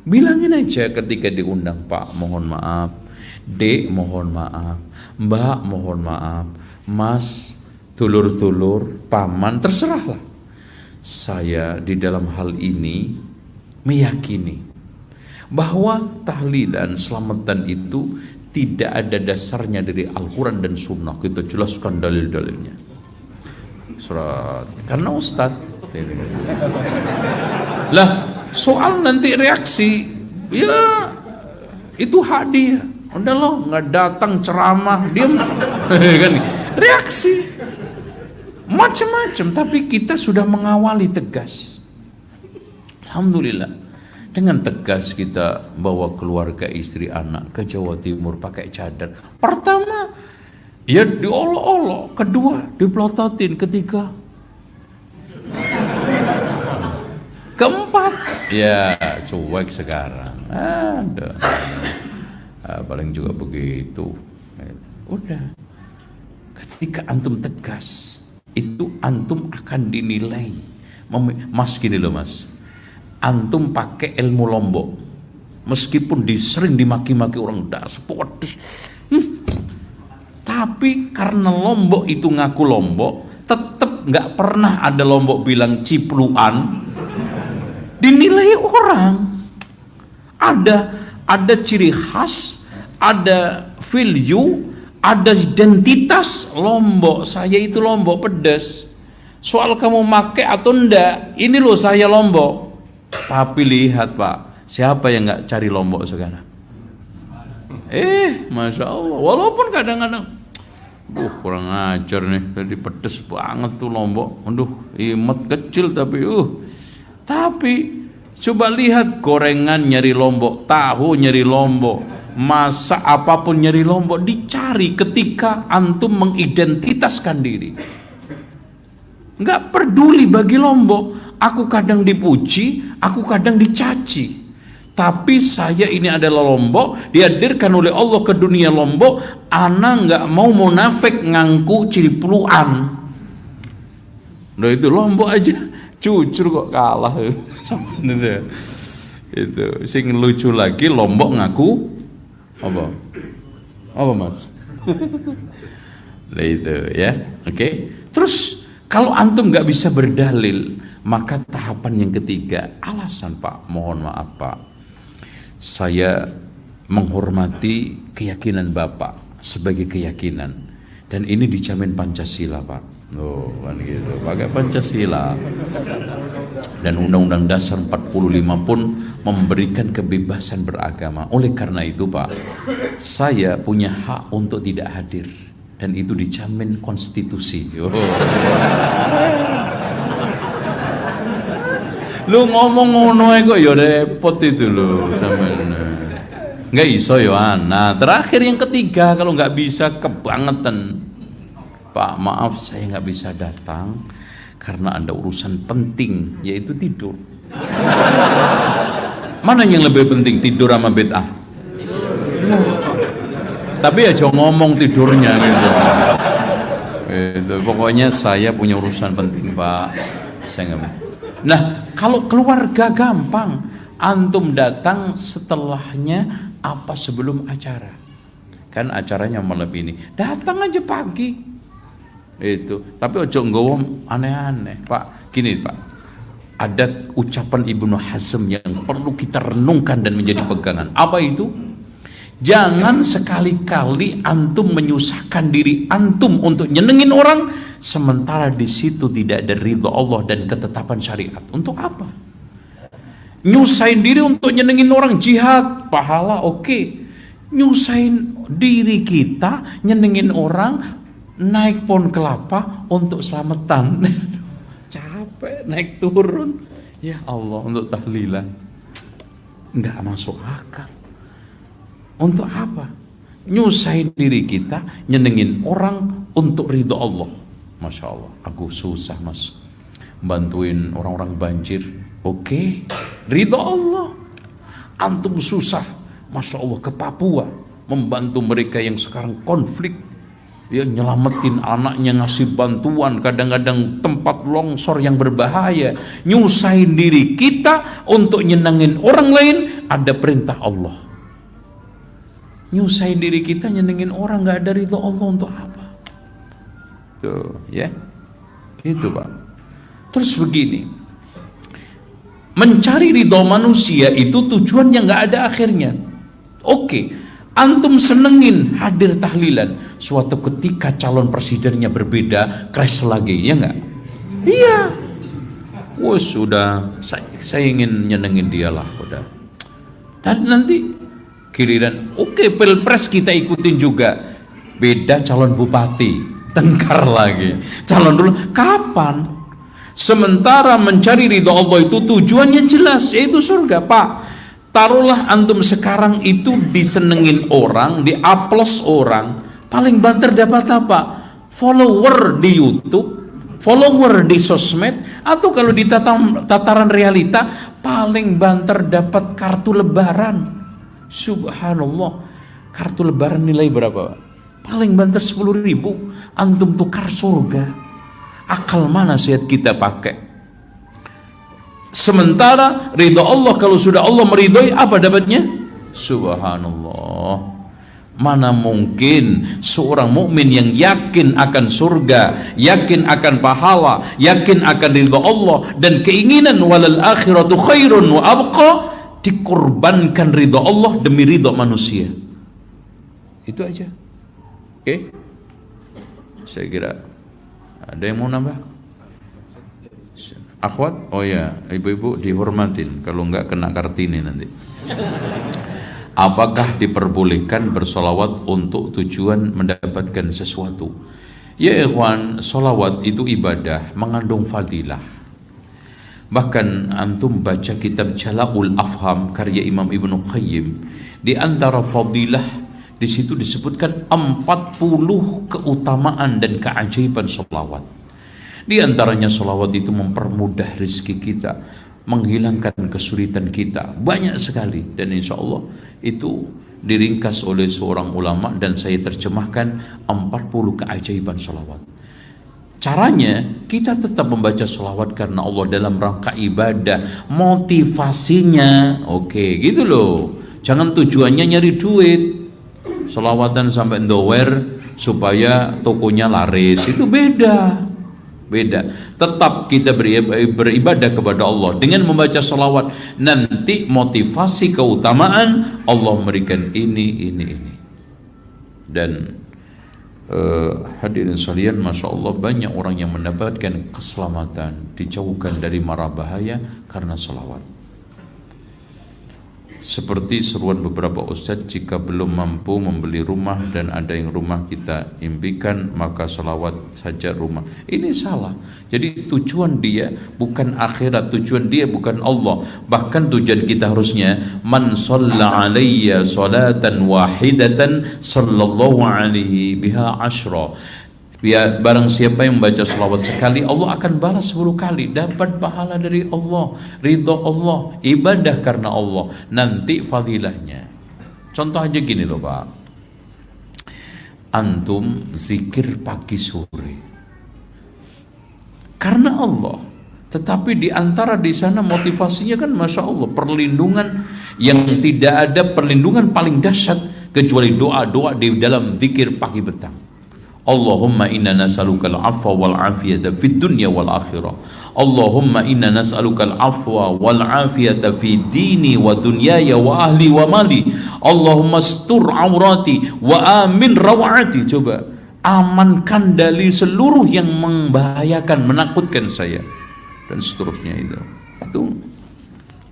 Speaker 1: Bilangin aja ketika diundang, Pak mohon maaf, Dek mohon maaf, Mbak mohon maaf, Mas, dulur-dulur, paman, terserahlah. Saya di dalam hal ini meyakini bahwa tahlilan selamatan itu tidak ada dasarnya dari Al-Quran dan Sunnah. Kita jelaskan dalil-dalilnya. Surat karena Ustadz. Lah soal nanti reaksi, ya itu hak dia. Udah loh, nggak datang ceramah, diam. Kan reaksi macam-macam, tapi kita sudah mengawali tegas. Alhamdulillah. Dengan tegas kita bawa keluarga, istri, anak ke Jawa Timur pakai cadar. Pertama, ya diolok-olok. Kedua, dipelototin. Ketiga, keempat, ya cuek sekarang. Ada. Paling juga begitu. Udah. Ketika antum tegas, itu antum akan dinilai. Mas gini loh mas. Antum pakai ilmu Lombok, meskipun sering dimaki-maki orang dasar pedes, tapi karena Lombok itu ngaku Lombok, tetap nggak pernah ada Lombok bilang cipluan, dinilai orang. Ada ciri khas, ada value, ada identitas Lombok. Saya itu Lombok pedas. Soal kamu make atau enggak, ini loh saya Lombok. Tapi lihat Pak, siapa yang nggak cari Lombok sekarang? Masya Allah. Walaupun kadang-kadang, kurang ajar nih, tadi pedes banget tuh Lombok. Aduh, imet kecil tapi Tapi coba lihat gorengan nyari Lombok, tahu nyari Lombok, masak apapun nyari Lombok, dicari ketika antum mengidentitaskan diri. Nggak peduli bagi Lombok. Aku kadang dipuji, aku kadang dicaci. Tapi saya ini adalah Lombok, dihadirkan oleh Allah ke dunia Lombok. Ana nggak mau munafik ngangku cipluan. Nah itu Lombok aja, jujur kok kalah. Itu sing lucu lagi Lombok ngaku apa mas? Nah itu ya, oke. Terus kalau antum nggak bisa berdalil, maka tahapan yang ketiga, alasan Pak, mohon maaf Pak, saya menghormati keyakinan Bapak sebagai keyakinan, dan ini dijamin Pancasila Pak. Kan gitu, pakai Pancasila. Dan Undang-Undang Dasar 45 pun memberikan kebebasan beragama. Oleh karena itu Pak, saya punya hak untuk tidak hadir, dan itu dijamin konstitusi. Lu ngomong ngono kok ya repot itu lo sampean. Nggak iso ya. Nah, terakhir yang ketiga, kalau nggak bisa kebangetan. Pak, maaf saya nggak bisa datang karena ada urusan penting, yaitu tidur. Mana yang lebih penting, tidur sama bid'ah? Tapi ya jangan ngomong tidurnya gitu. Pokoknya saya punya urusan penting Pak. Saya nggak. Nah, kalau keluarga gampang, antum datang setelahnya apa sebelum acara? Kan acaranya malam ini. Datang aja pagi. Itu. Tapi ojo nggowo aneh-aneh, Pak. Gini, Pak. Ada ucapan Ibnu Hazm yang perlu kita renungkan dan menjadi pegangan. Apa itu? Jangan sekali-kali antum menyusahkan diri antum untuk nyenengin orang, sementara di situ tidak ada ridho Allah dan ketetapan syariat. Untuk apa? Nyusahin diri untuk nyenengin orang, jihad, pahala, oke. Nyusahin diri kita nyenengin orang, naik pohon kelapa untuk selamatan. Capek naik turun. Ya Allah, untuk tahlilan. Nggak masuk akal. Untuk apa? Nyusahin diri kita, nyenengin orang untuk ridho Allah. Masya Allah, aku susah mas, bantuin orang-orang banjir. Oke, ridho Allah. Antum susah, Masya Allah, ke Papua, membantu mereka yang sekarang konflik. Ya, nyelamatin anaknya, ngasih bantuan, kadang-kadang tempat longsor yang berbahaya. Nyusahin diri kita untuk nyenengin orang lain, ada perintah Allah. Nyusahin diri kita nyenengin orang, nggak ada ridho Allah, untuk apa? Tuh ya, itu Pak. Terus begini, mencari ridho manusia itu tujuan yang nggak ada akhirnya. Oke, antum senengin hadir tahlilan, suatu ketika calon presidennya berbeda, crash lagi, ya nggak? Iya. Wes sudah, saya ingin nyenengin dia lah, udah. Dan nanti giliran, oke, pilpres kita ikutin juga, beda calon bupati, tengkar lagi, calon dulu, kapan? Sementara mencari ridho Allah itu tujuannya jelas, yaitu surga. Pak, taruhlah antum sekarang itu disenengin orang, diaplos orang, paling banter dapat apa? Follower di YouTube, follower di sosmed, atau kalau di tataran realita paling banter dapat kartu lebaran. Subhanallah, kartu lebaran nilai berapa? Paling banter 10.000, antum tukar surga. Akal mana sehat kita pakai? Sementara ridho Allah, kalau sudah Allah meridhoi, apa dapatnya? Subhanallah. Mana mungkin seorang mukmin yang yakin akan surga, yakin akan pahala, yakin akan ridho Allah, dan keinginan walal akhiratu khairun wa abqa, dikorbankan ridho Allah demi ridho manusia. Itu aja. Oke? Saya kira ada yang mau nambah? Akhwat? Oh ya, ibu-ibu dihormatin, kalau enggak kena Kartini nanti. Apakah diperbolehkan bersolawat untuk tujuan mendapatkan sesuatu? Ya ikhwan, solawat itu ibadah, mengandung fadilah. Bahkan antum baca kitab Jala'ul Afham karya Imam Ibnu Qayyim, di antara fadilah di situ disebutkan 40 keutamaan dan keajaiban solawat. Di antaranya solawat itu mempermudah rezeki kita, menghilangkan kesulitan kita, banyak sekali. Dan insya Allah itu diringkas oleh seorang ulama dan saya terjemahkan 40 keajaiban solawat. Caranya kita tetap membaca solawat karena Allah dalam rangka ibadah. Motivasinya oke, gitu loh. Jangan tujuannya nyari duit, solawatan sampai ndower supaya tokonya laris, itu beda. Tetap kita beribadah kepada Allah dengan membaca salawat. Nanti motivasi keutamaan Allah memberikan ini. Dan hadirin sekalian, masya Allah, banyak orang yang mendapatkan keselamatan, dijauhkan dari mara bahaya karena salawat. Seperti seruan beberapa ustadz, jika belum mampu membeli rumah dan ada yang rumah kita impikan, maka salawat saja rumah. Ini salah. Jadi tujuan dia bukan akhirat, tujuan dia bukan Allah. Bahkan tujuan kita harusnya, man shalla alayya salatan wahidatan sallallahu alaihi biha asyra. Ya, barang siapa yang membaca salawat sekali, Allah akan balas 10 kali, dapat pahala dari Allah, ridho Allah, ibadah karena Allah. Nanti fadilahnya, contoh aja gini loh Pak, antum zikir pagi sore karena Allah, tetapi di antara di sana motivasinya kan masya Allah, perlindungan yang tidak ada perlindungan paling dahsyat kecuali doa-doa di dalam zikir pagi petang. Allahumma inna nas'alukal afwa wal afiyata fid dunya wal akhirah. Allahumma inna nas'alukal afwa wal afiyata fid dini wa dunyaya wa ahli wa mali. Allahumma astur aurati wa amin rawati. Coba amankan dari seluruh yang membahayakan, menakutkan saya, dan seterusnya. Itu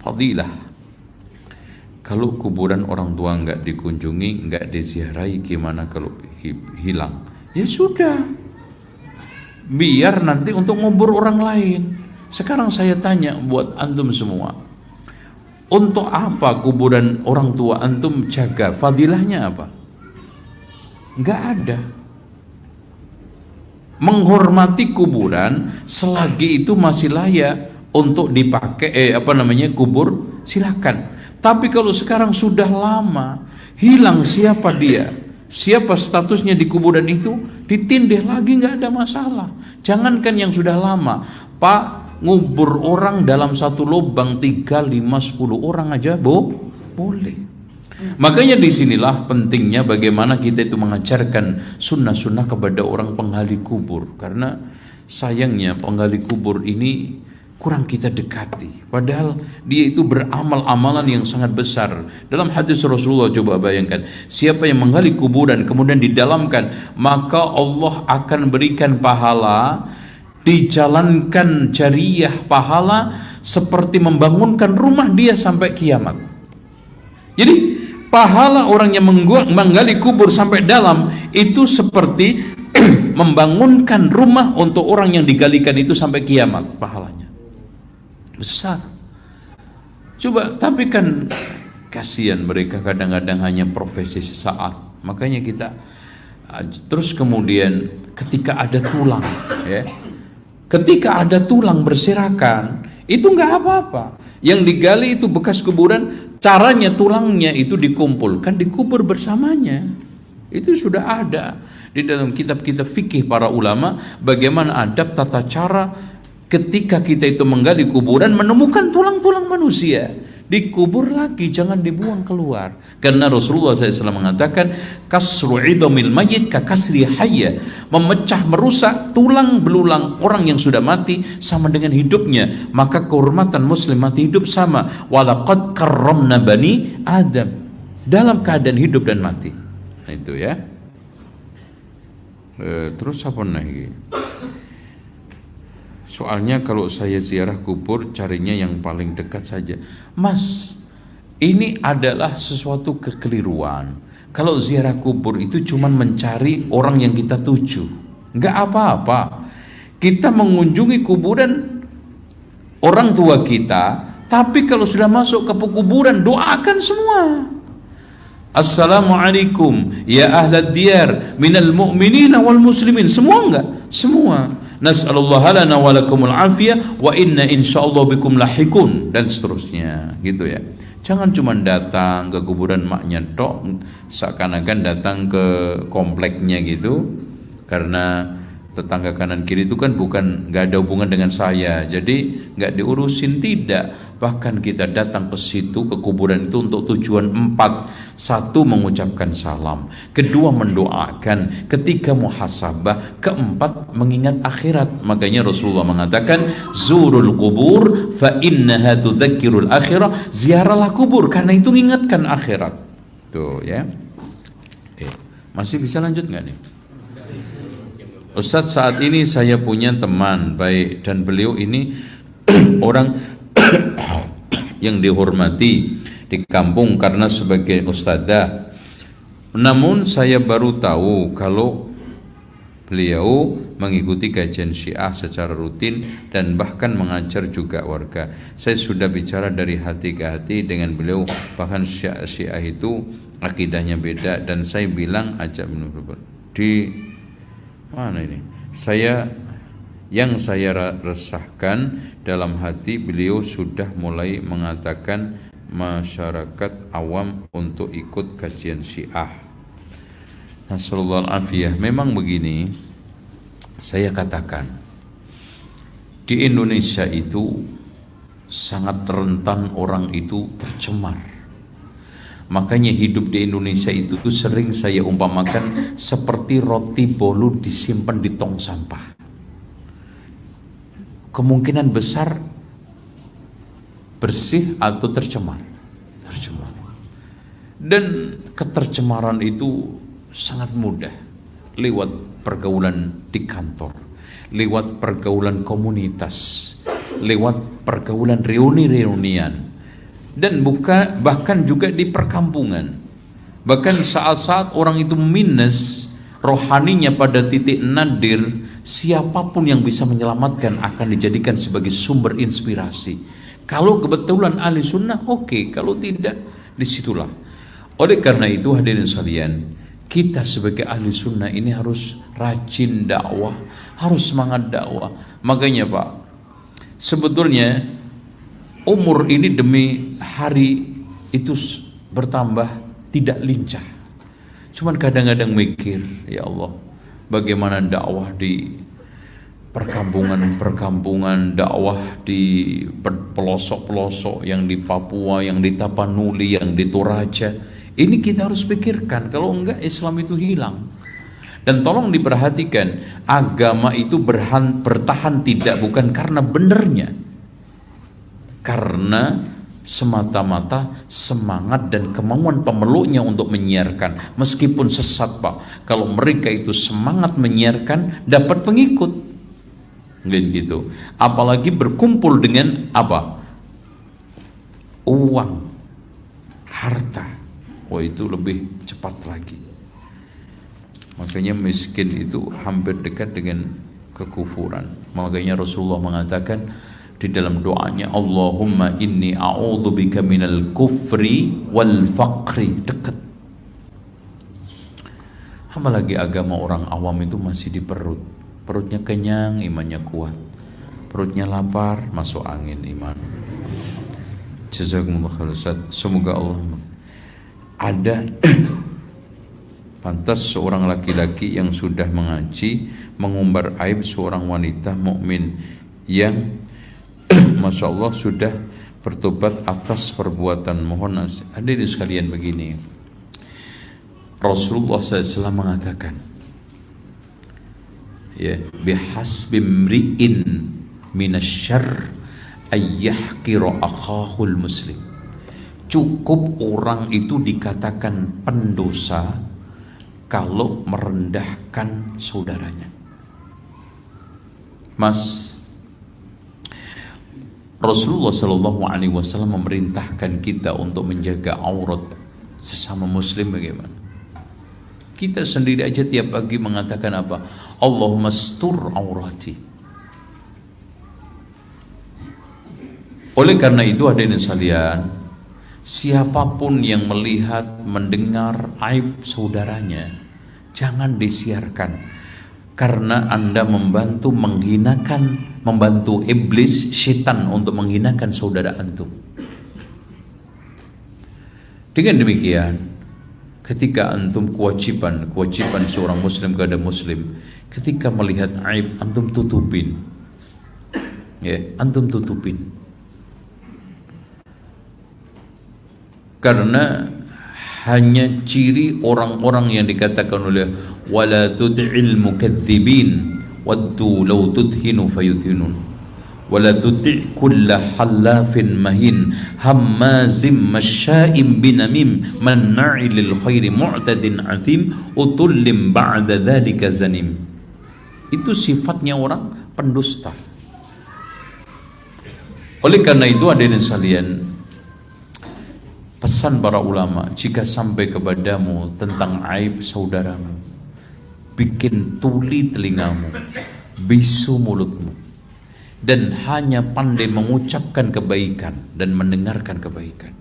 Speaker 1: fadilah. Kalau kuburan orang tua enggak dikunjungi, enggak diziarahi, gimana kalau hilang? Ya sudah, biar nanti untuk ngubur orang lain. Sekarang saya tanya buat antum semua, untuk apa kuburan orang tua antum jaga? Fadilahnya apa? Enggak ada. Menghormati kuburan selagi itu masih layak untuk dipakai kubur, silakan. Tapi kalau sekarang sudah lama, hilang siapa dia, siapa statusnya di kuburan itu, ditindih lagi, nggak ada masalah. Jangankan yang sudah lama, Pak, ngubur orang dalam satu lubang 3, 5, 10 orang aja boleh. Makanya disinilah pentingnya bagaimana kita itu mengajarkan sunnah-sunnah kepada orang penggali kubur. Karena sayangnya penggali kubur ini kurang kita dekati. Padahal dia itu beramal amalan yang sangat besar. Dalam hadis Rasulullah, coba bayangkan, siapa yang menggali kuburan kemudian didalamkan, maka Allah akan berikan pahala, dijalankan jariyah pahala seperti membangunkan rumah dia sampai kiamat. Jadi pahala orang yang menggali kubur sampai dalam itu seperti membangunkan rumah untuk orang yang digalikan itu sampai kiamat, pahalanya besar. Coba, tapi kan kasihan mereka kadang-kadang hanya profesi sesaat. Makanya kita terus kemudian ketika ada tulang, ya, ketika ada tulang berserakan, itu nggak apa-apa. Yang digali itu bekas kuburan, caranya tulangnya itu dikumpulkan, dikubur bersamanya. Itu sudah ada di dalam kitab-kitab fikih para ulama, bagaimana adab tata cara ketika kita itu menggali kuburan menemukan tulang-tulang manusia, dikubur lagi, jangan dibuang keluar. Karena Rasulullah SAW mengatakan, kasru idhamil mayyit ka kasri hayya, memecah merusak tulang belulang orang yang sudah mati sama dengan hidupnya, maka kehormatan muslim mati hidup sama. Walaqad karramna bani Adam, dalam keadaan hidup dan mati. Nah, itu ya. Terus apa lagi? Soalnya kalau saya ziarah kubur carinya yang paling dekat saja. Mas, ini adalah sesuatu kekeliruan. Kalau ziarah kubur itu cuma mencari orang yang kita tuju, nggak apa-apa. Kita mengunjungi kuburan orang tua kita, tapi kalau sudah masuk ke kuburan doakan semua. Assalamualaikum ya ahlad diyar minal mu'minina wal muslimin. Semua enggak? Semua. Nas'alullah lana wa lakumul afiyah wa inna insyaallah bikum lahikun, dan seterusnya, gitu ya. Jangan cuma datang ke kuburan maknya tok, seakan-akan datang ke kompleknya gitu, karena tetangga kanan kiri itu kan nggak ada hubungan dengan saya, jadi nggak diurusin. Tidak, bahkan kita datang ke situ, ke kuburan itu untuk tujuan 4. 1, mengucapkan salam. 2, mendoakan. 3, muhasabah. 4, mengingat akhirat. Makanya Rasulullah mengatakan, zurul kubur fa innaha tudzakirul akhirah. Ziarahlah kubur karena itu mengingatkan akhirat. Tuh ya. Masih bisa lanjut nggak nih? Ustadz, saat ini saya punya teman baik dan beliau ini orang yang dihormati di kampung karena sebagai ustadzah. Namun saya baru tahu kalau beliau mengikuti kajian Syiah secara rutin dan bahkan mengajar juga warga. Saya sudah bicara dari hati ke hati dengan beliau, bahkan Syiah itu akidahnya beda, dan saya bilang ajak di mana ini? Yang saya resahkan dalam hati, beliau sudah mulai mengatakan masyarakat awam untuk ikut kajian Syiah. Nasallallahu alafiyah. Memang begini, saya katakan di Indonesia itu sangat rentan orang itu tercemar. Makanya hidup di Indonesia itu sering saya umpamakan seperti roti bolu disimpan di tong sampah. Kemungkinan besar bersih atau tercemar. Dan ketercemaran itu sangat mudah lewat pergaulan di kantor, lewat pergaulan komunitas, lewat pergaulan reuni-reunian, dan bahkan juga di perkampungan. Bahkan saat-saat orang itu minus rohaninya pada titik nadir, siapapun yang bisa menyelamatkan akan dijadikan sebagai sumber inspirasi. Kalau kebetulan ahli sunnah, oke. Kalau tidak, disitulah. Oleh karena itu hadirin sekalian, kita sebagai ahli sunnah ini harus rajin dakwah, harus semangat dakwah. Makanya Pak, sebetulnya umur ini demi hari itu bertambah tidak lincah. Cuman kadang-kadang mikir, ya Allah, bagaimana dakwah di perkampungan, dakwah di pelosok-pelosok, yang di Papua, yang di Tapanuli, yang di Toraja. Ini kita harus pikirkan, kalau enggak Islam itu hilang. Dan tolong diperhatikan, agama itu bertahan tidak bukan karena benernya, karena semata-mata semangat dan kemauan pemeluknya untuk menyiarkan, meskipun sesat Pak. Kalau mereka itu semangat menyiarkan, dapat pengikut, gitu. Apalagi berkumpul dengan apa? Uang, harta. Oh, itu lebih cepat lagi. Makanya miskin itu hampir dekat dengan kekufuran. Makanya Rasulullah mengatakan di dalam doanya, Allahumma inni a'udzubika minal kufri wal faqri. Dekat. Apalagi agama orang awam itu masih di perut. Perutnya kenyang, imannya kuat. Perutnya lapar, masuk angin iman. Jazakumullah khair Ustaz. Semoga Allah ada pantas seorang laki-laki yang sudah mengaji mengumbar aib seorang wanita mukmin yang Masya Allah sudah bertobat atas perbuatan. Mohon hadirin sekalian, begini, Rasulullah SAW mengatakan, ya, bihasbi mri'in minasyarr ayyahqira akhahul muslim. Cukup orang itu dikatakan pendosa kalau merendahkan saudaranya. Mas, Rasulullah SAW memerintahkan kita untuk menjaga aurat sesama muslim. Bagaimana? Kita sendiri aja tiap pagi mengatakan apa? Allahumma stur aurati. Oleh karena itu hadirin sekalian, siapapun yang melihat, mendengar aib saudaranya, jangan disiarkan. Karena Anda membantu menghinakan, membantu iblis, syaitan untuk menghinakan saudara antum. Dengan demikian, ketika antum kewajiban seorang muslim kepada muslim, ketika melihat aib, antum tutupin. Ya, antum tutupin. Karena hanya ciri orang-orang yang dikatakan oleh wala tud'il mukadzibin waddu law tudhinu fayudhinun wala tuti' kulla halafin mahin hammazim masya'im binamim manna'il lil khairi mu'tadin athim utullim ba'da dzalika zanim. Itu sifatnya orang pendusta. Oleh karena itu hadirin sekalian, pesan para ulama, jika sampai kepadamu tentang aib saudaramu, bikin tuli telingamu, bisu mulutmu, dan hanya pandai mengucapkan kebaikan dan mendengarkan kebaikan.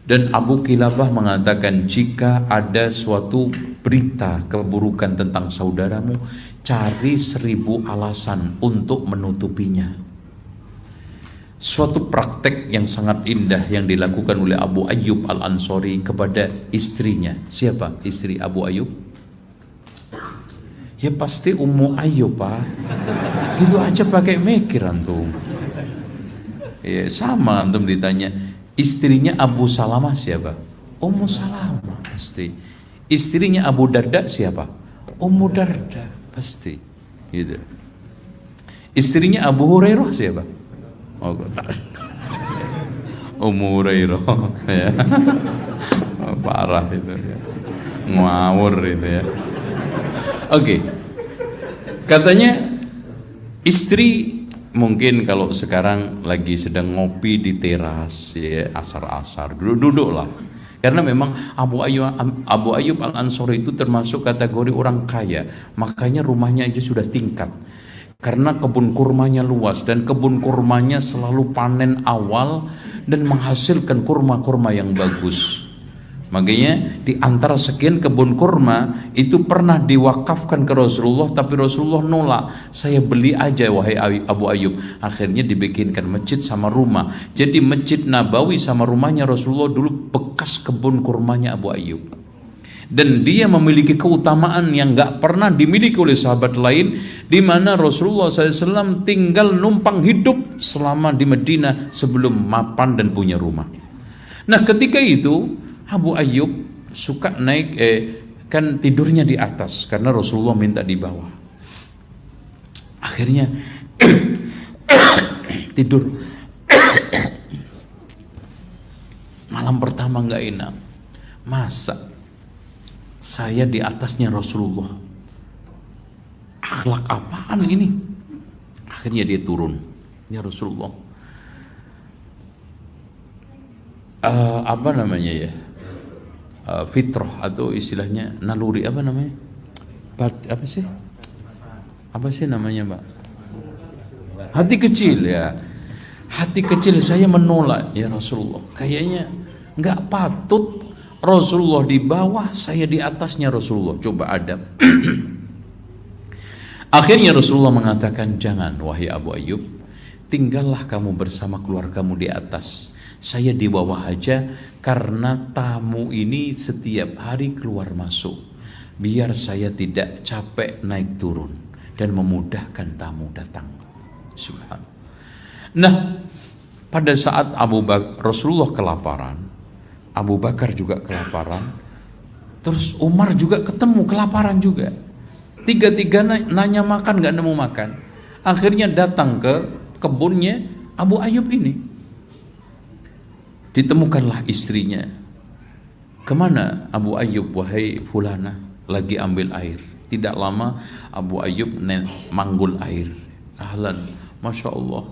Speaker 1: Dan Abu Kilabah mengatakan, jika ada suatu berita keburukan tentang saudaramu, cari 1000 alasan untuk menutupinya. Suatu praktek yang sangat indah yang dilakukan oleh Abu Ayyub Al-Ansari kepada istrinya. Siapa istri Abu Ayyub? Ya pasti Ummu Ayyub, Pak. Gitu aja pakai mikir antum. Ya sama, antum ditanya istrinya Abu Salamah siapa? Ummu Salamah pasti. Istrinya Abu Darda siapa? Ummu Darda pasti. Gitu. Istrinya Abu Hurairah siapa? Oh, tak. Ummu Hurairah ya. Parah itu ya. Ngawur itu ya. Oke. Katanya istri mungkin kalau sekarang lagi sedang ngopi di teras ya, asar-asar, duduk-duduklah. Karena memang Abu Ayyub Al-Ansari itu termasuk kategori orang kaya, makanya rumahnya aja sudah tingkat. Karena kebun kurmanya luas dan kebun kurmanya selalu panen awal dan menghasilkan kurma-kurma yang bagus. Makanya di antara sekian kebun kurma itu pernah diwakafkan ke Rasulullah, tapi Rasulullah nolak. Saya beli aja wahai Abu Ayyub. Akhirnya dibikinkan masjid sama rumah. Jadi Masjid Nabawi sama rumahnya Rasulullah dulu bekas kebun kurmanya Abu Ayyub. Dan dia memiliki keutamaan yang gak pernah dimiliki oleh sahabat lain, di mana Rasulullah SAW tinggal numpang hidup selama di Madinah sebelum mapan dan punya rumah. Nah ketika itu Abu Ayyub suka naik, kan tidurnya di atas karena Rasulullah minta di bawah. Akhirnya tidur. Malam pertama nggak enak. Masa saya di atasnya Rasulullah? Akhlak apaan ini? Akhirnya dia turun. Ya Rasulullah, apa namanya ya? Fitrah atau istilahnya naluri, apa namanya? Apa sih? Apa sih namanya, Mbak? Hati kecil ya. Hati kecil saya menolak, ya Rasulullah. Kayaknya nggak patut Rasulullah di bawah, saya di atasnya Rasulullah. Coba adab. Akhirnya Rasulullah mengatakan, jangan wahai Abu Ayyub, tinggallah kamu bersama keluargamu di atas. Saya di bawah aja karena tamu ini setiap hari keluar masuk. Biar saya tidak capek naik turun dan memudahkan tamu datang. Subhanallah. Nah, pada saat Rasulullah kelaparan, Abu Bakar juga kelaparan, terus Umar juga ketemu kelaparan juga. Tiga-tiga nanya makan, gak nemu makan. Akhirnya datang ke kebunnya Abu Ayyub ini. Ditemukanlah istrinya. Kemana Abu Ayyub wahai fulana? Lagi ambil air. Tidak lama Abu Ayyub manggul air. Ahlan, Masya Allah,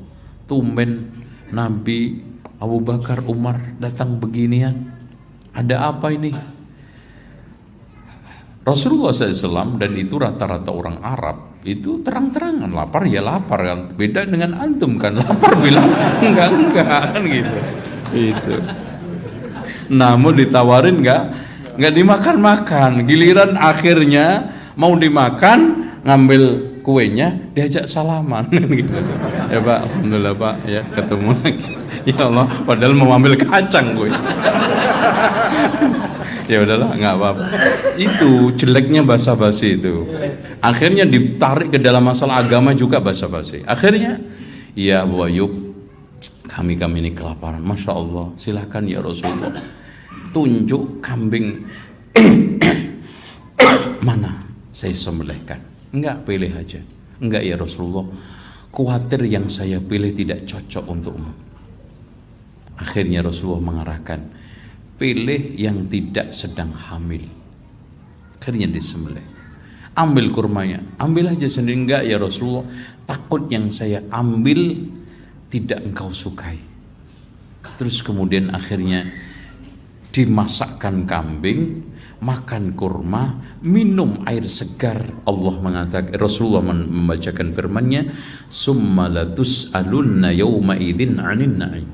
Speaker 1: tumben Nabi, Abu Bakar, Umar datang beginian. Ada apa ini? Rasulullah SAW, dan itu rata-rata orang Arab, itu terang-terangan lapar ya lapar kan. Beda dengan antum kan, lapar bilang enggak kan gitu. Itu. Namun ditawarin nggak dimakan-makan. Giliran akhirnya mau dimakan, ngambil kuenya, diajak salaman gitu. Ya Pak, alhamdulillah Pak, ya ketemu lagi. Ya Allah, padahal mau ambil kacang gue. Ya udahlah, nggak apa-apa. Itu jeleknya basa-basi itu. Akhirnya ditarik ke dalam masalah agama juga basa-basi. Akhirnya, ya Abu Ayyub, kami ini kelaparan. Masya Allah, silakan ya Rasulullah, tunjuk kambing mana saya sembelihkan. Enggak, pilih aja. Enggak ya Rasulullah, khawatir yang saya pilih tidak cocok untukmu. Akhirnya Rasulullah mengarahkan, pilih yang tidak sedang hamil. Akhirnya disembelih. Ambil kurmanya, ambil aja sendiri. Enggak ya Rasulullah, takut yang saya ambil tidak engkau sukai. Terus kemudian akhirnya dimasakkan kambing, makan kurma, minum air segar. Allah mengatakan, Rasulullah membacakan firman-Nya, summa latus'alunna yawma idzin 'anin na'im.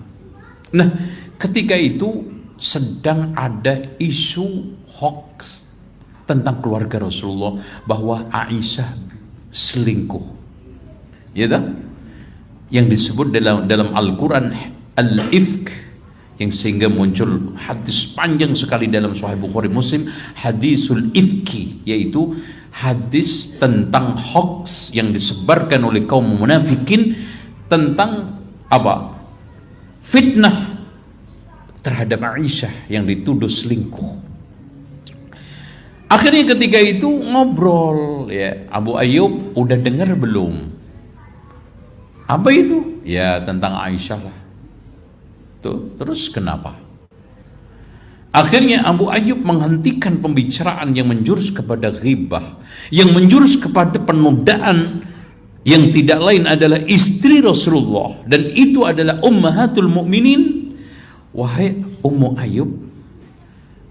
Speaker 1: Nah, ketika itu sedang ada isu hoax tentang keluarga Rasulullah bahwa Aisyah selingkuh. Ya tak? Yang disebut dalam Al-Quran Al-Ifk, yang sehingga muncul hadis panjang sekali dalam Sahih Bukhari Muslim, hadisul ifki, yaitu hadis tentang hoax yang disebarkan oleh kaum munafikin tentang apa? Fitnah terhadap Aisyah yang dituduh selingkuh. Akhirnya ketika itu ngobrol, ya Abu Ayyub udah dengar belum? Apa itu? Ya tentang Aisyah lah. Tuh, terus kenapa? Akhirnya Abu Ayyub menghentikan pembicaraan yang menjurus kepada ghibah, yang menjurus kepada penodaan, yang tidak lain adalah istri Rasulullah, dan itu adalah ummahatul mukminin. Wahai Ummu Ayyub,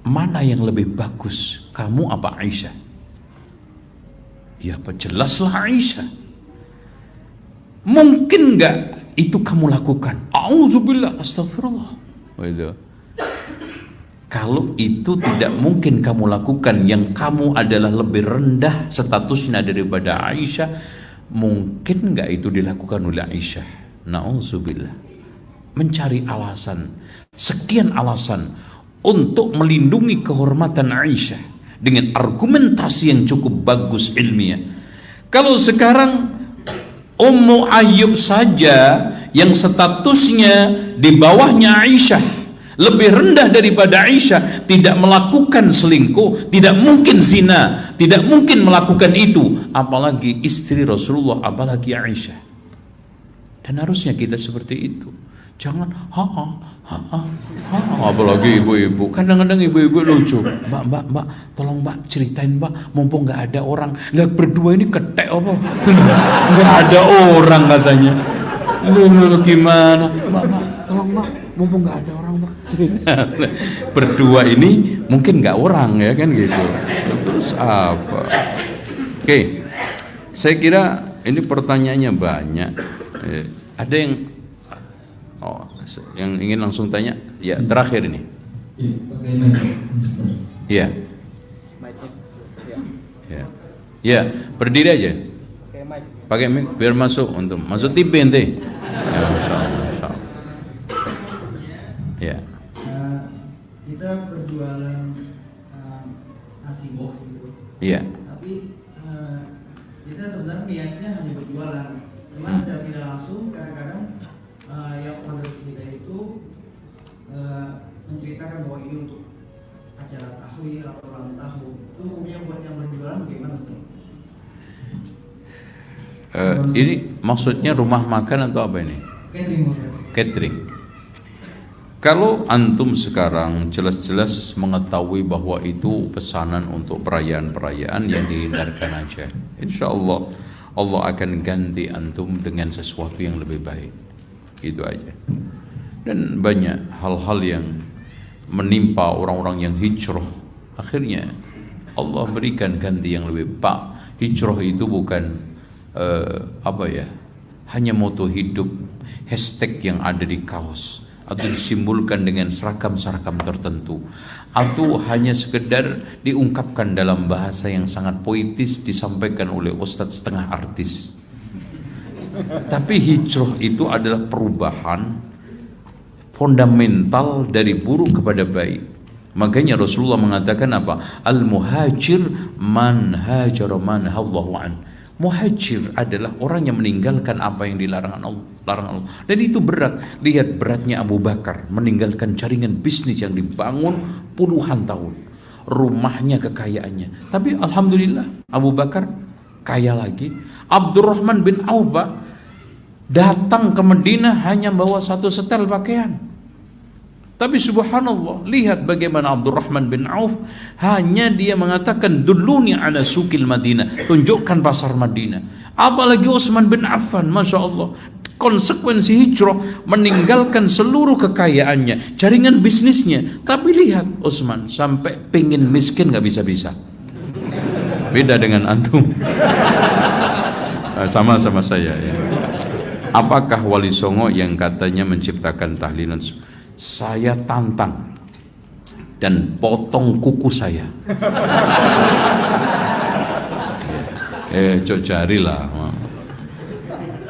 Speaker 1: mana yang lebih bagus, kamu apa Aisyah? Ya jelaslah Aisyah. Mungkin enggak itu kamu lakukan? Auzubillah, astagfirullah. Kalau itu tidak mungkin kamu lakukan, yang kamu adalah lebih rendah statusnya daripada Aisyah, mungkin enggak itu dilakukan oleh Aisyah? Nauzubillah. Mencari alasan, sekian alasan untuk melindungi kehormatan Aisyah dengan argumentasi yang cukup bagus ilmiah. Kalau sekarang Ummu Ayyub saja yang statusnya di bawahnya Aisyah, lebih rendah daripada Aisyah, tidak melakukan selingkuh, tidak mungkin zina, tidak mungkin melakukan itu, apalagi istri Rasulullah, apalagi Aisyah. Dan harusnya kita seperti itu. Jangan apalagi ibu-ibu. Kadang-kadang ibu-ibu lucu. Mbak, tolong mbak ceritain mbak, mumpung nggak ada orang. Lah berdua ini ketek apa? Nggak ada orang katanya. Lu gimana? Mbak, tolong mbak, mumpung nggak ada orang mbak, cerita. Berdua ini mungkin nggak orang ya kan gitu. Terus apa? Oke, saya kira ini pertanyaannya banyak. Ada yang ingin langsung tanya? Ya, terakhir ini.
Speaker 2: Iya, pakai mic.
Speaker 1: Iya. Ya, berdiri aja. Pakai mic biar masuk untuk masuk TV ente. Ya, insyaallah. Ya.
Speaker 3: Kita berjualan nasi box gitu.
Speaker 1: Iya.
Speaker 3: Tapi kita sebenarnya niatnya hanya berjualan. Cuma secara tidak langsung kadang-kadang yang order kita itu menceritakan bahwa ini untuk acara tahlil atau ulang tahun. Itu umumnya buat yang berjualan bagaimana sih?
Speaker 1: Ini maksudnya rumah makan atau apa ini? Catering. Kalau antum sekarang jelas-jelas mengetahui bahwa itu pesanan untuk perayaan-perayaan, yang dihindarkan aja. Insya Allah Allah akan ganti antum dengan sesuatu yang lebih baik. Itu aja. Dan banyak hal-hal yang menimpa orang-orang yang hijrah, akhirnya Allah berikan ganti yang lebih baik. Hijrah itu bukan hanya moto hidup, hashtag yang ada di kaos, atau disimbolkan dengan seragam-seragam tertentu, atau hanya sekedar diungkapkan dalam bahasa yang sangat poetis disampaikan oleh ustadz setengah artis. Tapi hijrah itu adalah perubahan fundamental dari buruk kepada baik. Makanya Rasulullah mengatakan apa? Al-muhajir man hajara man hallahu an. Muhajir adalah orang yang meninggalkan apa yang dilarang Allah. Dan itu berat. Lihat beratnya Abu Bakar meninggalkan jaringan bisnis yang dibangun puluhan tahun, rumahnya, kekayaannya. Tapi alhamdulillah Abu Bakar kaya lagi. Abdurrahman bin Auf datang ke Madinah hanya bawa satu setel pakaian. Tapi subhanallah, lihat bagaimana Abdurrahman bin Auf, hanya dia mengatakan dulluni ala sukil Madinah, tunjukkan pasar Madinah. Apalagi Utsman bin Affan, Masya Allah, konsekuensi hijrah, meninggalkan seluruh kekayaannya, jaringan bisnisnya. Tapi lihat Utsman sampai pengen miskin gak bisa-bisa. Beda dengan antum. Sama-sama saya ya. Apakah Wali Songo yang katanya menciptakan tahlilan? Saya tantang dan potong kuku saya. Cok carilah.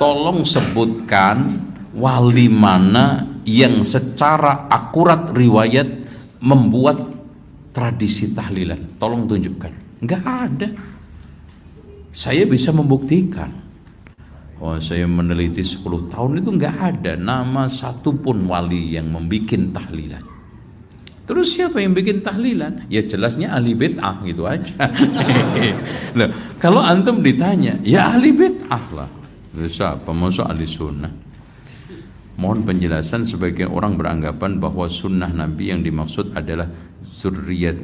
Speaker 1: Tolong sebutkan wali mana yang secara akurat riwayat membuat tradisi tahlilan. Tolong tunjukkan. Enggak ada. Saya bisa membuktikan. Oh, saya meneliti 10 tahun itu enggak ada nama satu pun wali yang membuat tahlilan. Terus siapa yang bikin tahlilan? Ya jelasnya ahli bid'ah gitu aja. Loh, kalau antum ditanya, ya ahli bid'ah lah. Siapa masuk ahli sunnah? Mohon penjelasan, sebagian orang beranggapan bahwa sunnah Nabi yang dimaksud adalah zurriyat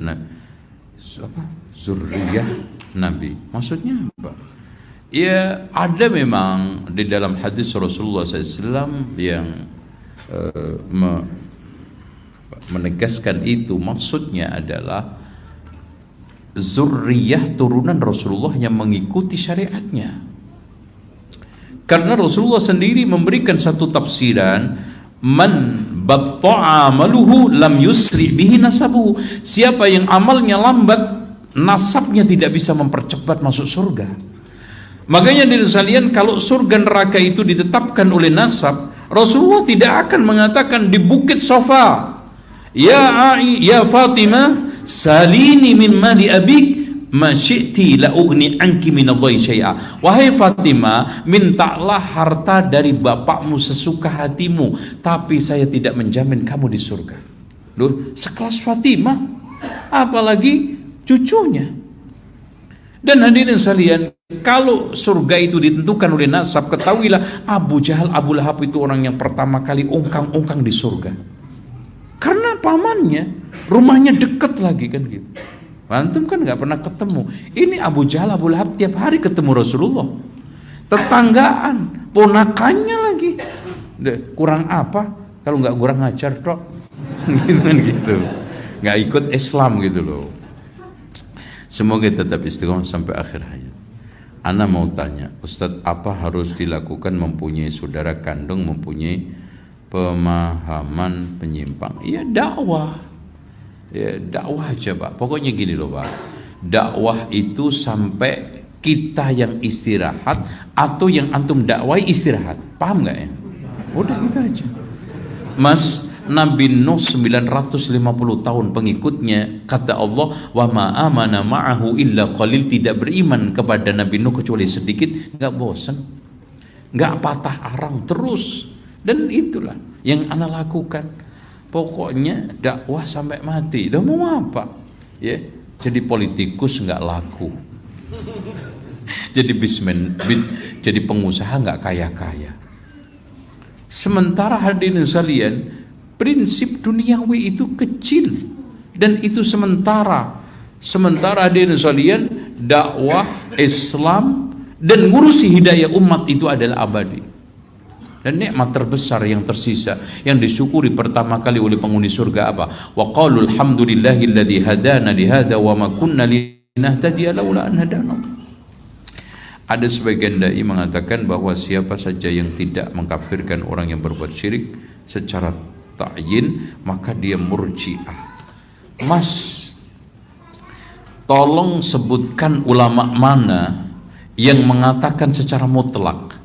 Speaker 1: Nabi. Maksudnya apa? Ya ada memang di dalam hadis Rasulullah SAW yang menegaskan itu. Maksudnya adalah zurriyah turunan Rasulullah yang mengikuti syariatnya. Karena Rasulullah sendiri memberikan satu tafsiran, man batta'a amaluhu lam yusri bihi nasabuhu. Siapa yang amalnya lambat, nasabnya tidak bisa mempercepat masuk surga. Makanya dari sekalian, kalau surga neraka itu ditetapkan oleh nasab, Rasulullah tidak akan mengatakan di bukit Sofa, ya Fatimah, salini min mali abik ma syi'ti la ugni anki min adai syai'a. Wahai Fatimah, mintalah harta dari bapakmu sesuka hatimu, tapi saya tidak menjamin kamu di surga. Loh, sekelas Fatimah, apalagi cucunya. Dan hadirin sekalian, kalau surga itu ditentukan oleh nasab, ketahuilah Abu Jahal, Abu Lahab itu orang yang pertama kali ungkang-ungkang di surga. Karena pamannya, rumahnya deket lagi kan gitu. Antum kan nggak pernah ketemu. Ini Abu Jahal, Abu Lahab tiap hari ketemu Rasulullah. Tetanggaan, ponakannya lagi. Kurang apa? Kalau nggak kurang ajar dok. Gitu kan gitu. Nggak ikut Islam gitu loh. Semoga tetap istiqomah sampai akhir hayat. Ana mau tanya, Ustadz, apa harus dilakukan mempunyai saudara kandung mempunyai pemahaman penyimpang? Ya dakwah. Ya dakwah aja Pak. Pokoknya gini loh Pak. Dakwah itu sampai kita yang istirahat atau yang antum dakwai istirahat. Paham nggak ya? Udah gitu aja. Mas, Nabi Nuh 950 tahun pengikutnya, kata Allah, wa ma amana ma'ahu illa qalil, tidak beriman kepada Nabi Nuh kecuali sedikit. Nggak bosan, nggak patah arang, terus. Dan itulah yang ana lakukan. Pokoknya dakwah sampai mati. Dah mau apa? Ya, jadi politikus nggak laku. Jadi jadi pengusaha nggak kaya-kaya. Sementara hadirin sekalian, prinsip duniawi itu kecil dan itu sementara. Sementara hadirin sekalian, dakwah Islam dan ngurusi hidayah umat itu adalah abadi. Dan nikmat terbesar yang tersisa yang disyukuri pertama kali oleh penghuni surga apa? Wa qalu alhamdulillahilladzi hadana li hadza wa ma kunna linahtadiya laula an hadana. Ada sebagian dai mengatakan bahwa siapa saja yang tidak mengkafirkan orang yang berbuat syirik secara ta'yin, maka dia murji'ah. Mas, tolong sebutkan ulama mana yang mengatakan secara mutlak.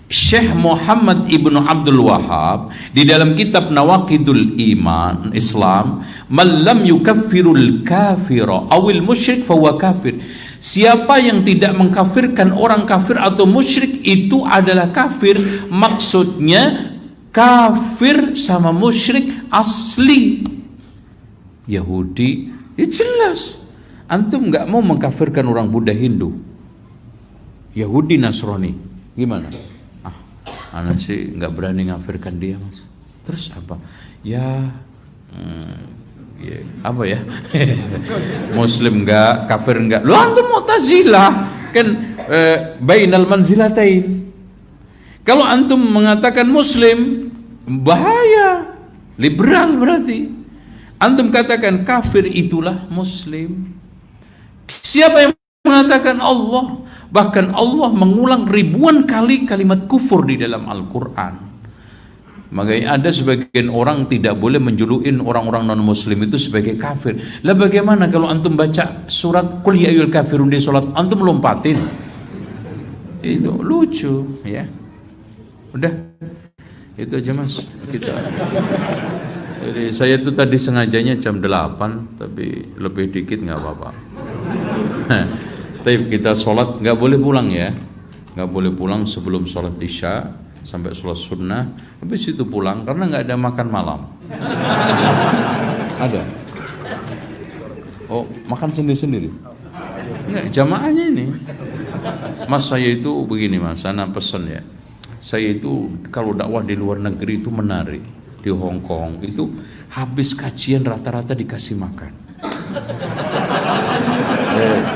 Speaker 1: Syekh Muhammad Ibnu Abdul Wahhab di dalam kitab Nawaqidul Iman Islam, man lam yukaffirul kafira awil musyrik fahuwa kafir. Siapa yang tidak mengkafirkan orang kafir atau musyrik itu adalah kafir. Maksudnya kafir sama musyrik asli. Yahudi, ya jelas. Antum nggak mau mengkafirkan orang Buddha Hindu, Yahudi Nasrani, gimana? Anak sih nggak berani ngafirkan dia mas. Terus apa? Ya, ya apa ya? Muslim nggak, kafir nggak. Lu antum Mu'tazilah kan bainal manzilatain. Kalau antum mengatakan Muslim bahaya, liberal berarti. Antum katakan kafir itulah Muslim. Siapa yang mengatakan Allah? Bahkan Allah mengulang ribuan kali kalimat kufur di dalam Al-Quran. Makanya ada sebagian orang tidak boleh menjulukin orang-orang non-muslim itu sebagai kafir. Lah bagaimana kalau antum baca surat Qul ya ayyuhal kafirun di salat, antum lompatin? Itu lucu ya. Udah. Itu aja mas. Kita. Jadi saya itu tadi sengajanya jam 8, tapi lebih dikit nggak apa-apa. Tapi kita sholat nggak boleh pulang ya, nggak boleh pulang sebelum sholat isya sampai sholat sunnah. Habis itu pulang karena nggak ada makan malam. Ada? Oh makan sendiri-sendiri? Nggak, jamaahnya ini. Mas saya itu begini mas, saya pesan ya. Saya itu kalau dakwah di luar negeri itu menarik. Di Hong Kong itu habis kajian rata-rata dikasih makan.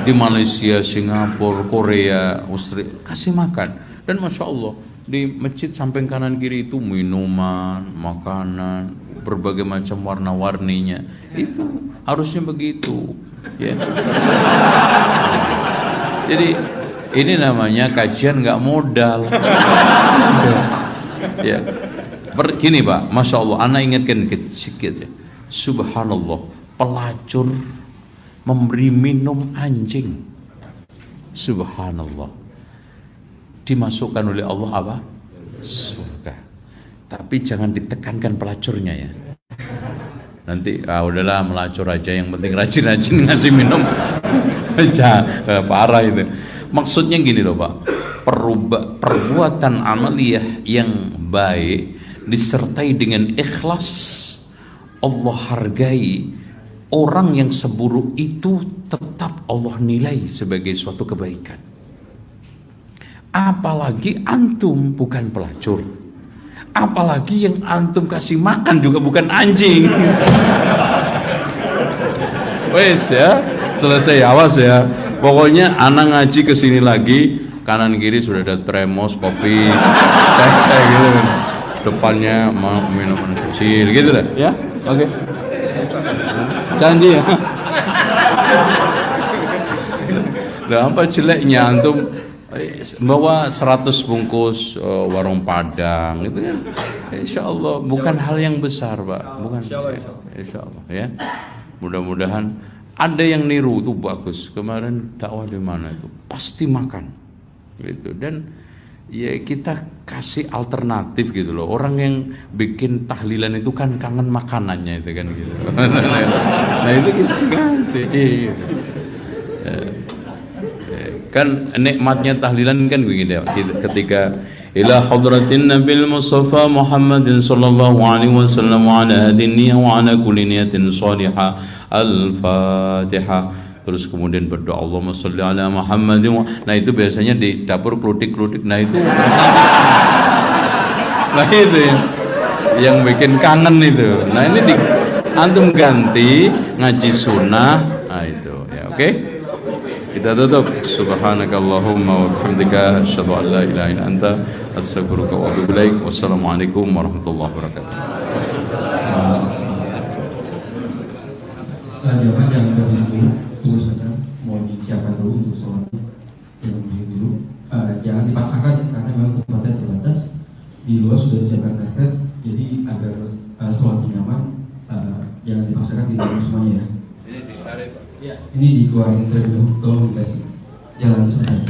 Speaker 1: Di Malaysia, Singapura, Korea, Australia kasih makan. Dan masya Allah di masjid samping kanan kiri itu minuman, makanan, berbagai macam warna-warninya. Itu harusnya begitu ya. Jadi ini namanya kajian nggak modal. Ya. Begini Pak, masya Allah, anak ingatkan sedikit ya. Subhanallah, pelacur memberi minum anjing. Subhanallah. Dimasukkan oleh Allah apa? Surga. Tapi jangan ditekankan pelacurnya ya. Nanti udahlah melacur aja, yang penting rajin-rajin ngasih minum. Parah itu. Maksudnya gini loh Pak. Perbuatan amaliyah yang baik disertai dengan ikhlas, Allah hargai orang yang seburuk itu tetap Allah nilai sebagai suatu kebaikan. Apalagi antum bukan pelacur, apalagi yang antum kasih makan juga bukan anjing. Wes ya, selesai, awas ya. Pokoknya anak ngaji kesini lagi, kanan kiri sudah ada termos, kopi, teh gitu kan. Depannya mau minuman kecil gitu dah, ya. Oke. Janji ya. Lah apa jeleknya antum bawa 100 bungkus warung Padang itu kan, insya Allah bukan hal yang besar, Pak, bukan. Insya Allah ya. Mudah-mudahan ada yang niru tuh bagus. Kemarin dakwah di mana itu pasti makan gitu, dan ya kita kasih alternatif gitu loh. Orang yang bikin tahlilan itu kan kangen makanannya itu kan gitu. Nah itu kita kasih. Kan nikmatnya tahlilan kan begini ya, ketika ila hadratin nabil mustafa Muhammadin sallallahu alaihi wasallam wa ala hadin niyah wa ala kulli niyatin salihah, al-fatihah, terus kemudian berdoa Allahumma sholli ala Muhammadin. Nah itu biasanya di dapur keludik-keludik. Nah itu nah itu yang bikin kangen itu. Nah ini antum ganti ngaji sunnah. Nah itu ya, oke. Kita tutup. Subhanakallahumma wa bihamdika asyhadu an la ilaha illa anta astaghfiruka wa atubu ilaik. Wassalamualaikum warahmatullahi wabarakatuh.
Speaker 2: Jawaban jangan berdiri dulu, tunggu sebentar, mau disiapkan dulu untuk sholat. Jangan berdiri dulu, jangan dipaksakan karena memang tempatnya terbatas. Di luar sudah disiapkan karpet, jadi agar sholat nyaman, jangan dipaksakan di dalam semuanya ya. Ini ditarik, Pak. Ya, ini dikeluarin terlebih dahulu, tolong dikasih jalan sebentar.